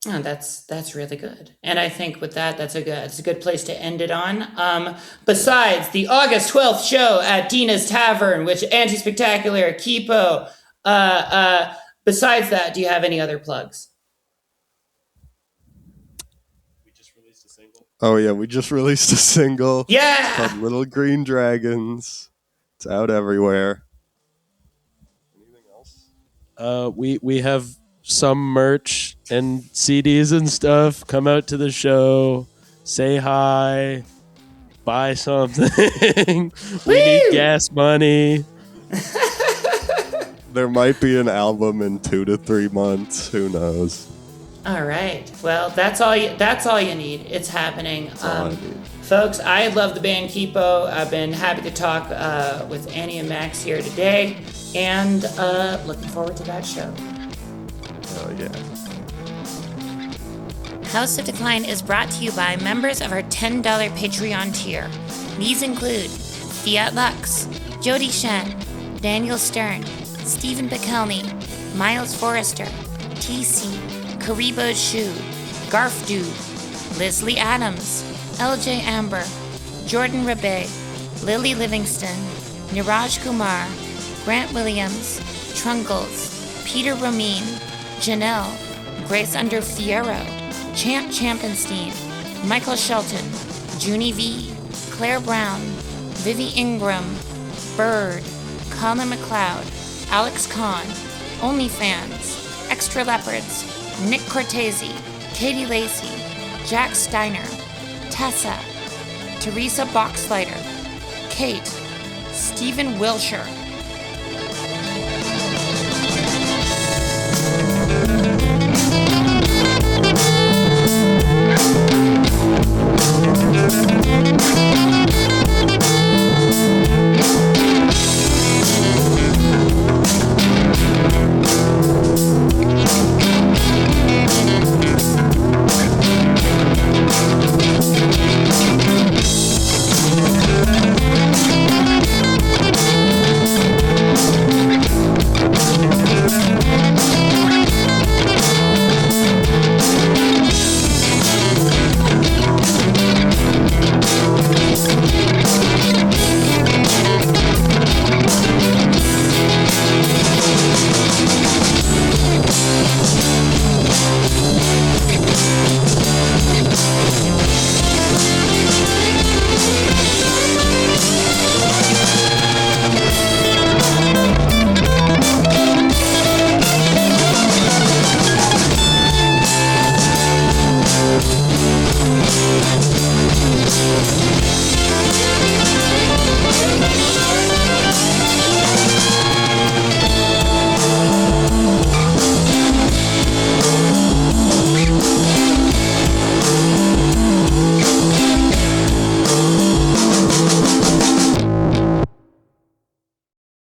Oh, that's really good, and I think with that, it's a good place to end it on. Besides the August 12th show at Dina's Tavern, which Anti-Spectacular, Kipo. Besides that, do you have any other plugs? Oh yeah, we just released a single. Yeah, It's called Little Green Dragons. It's out everywhere. Anything else? We have some merch and CDs and stuff. Come out to the show, say hi, buy something. We need gas money. There might be an album in 2 to 3 months. Who knows? All right. Well, that's all you need. It's happening. all I need. Folks, I love the band Kipo. I've been happy to talk with Annie and Max here today, and looking forward to that show. Oh yeah. House of Decline is brought to you by members of our $10 Patreon tier. These include Fiat Lux, Jody Shen, Daniel Stern, Stephen Pikelny, Miles Forrester, TC, Karibo Shu, Garf Dude, Leslie Adams, LJ Amber, Jordan Rabe, Lily Livingston, Niraj Kumar, Grant Williams, Trunkles, Peter Ramin, Janelle, Grace Under Fiero, Champ Champenstein, Michael Shelton, Junie V, Claire Brown, Vivi Ingram, Bird, Colin McLeod, Alex Kahn, OnlyFans, Extra Leopards, Nick Cortese, Katie Lacey, Jack Steiner, Tessa, Teresa Boxleiter, Kate, Stephen Wilshire,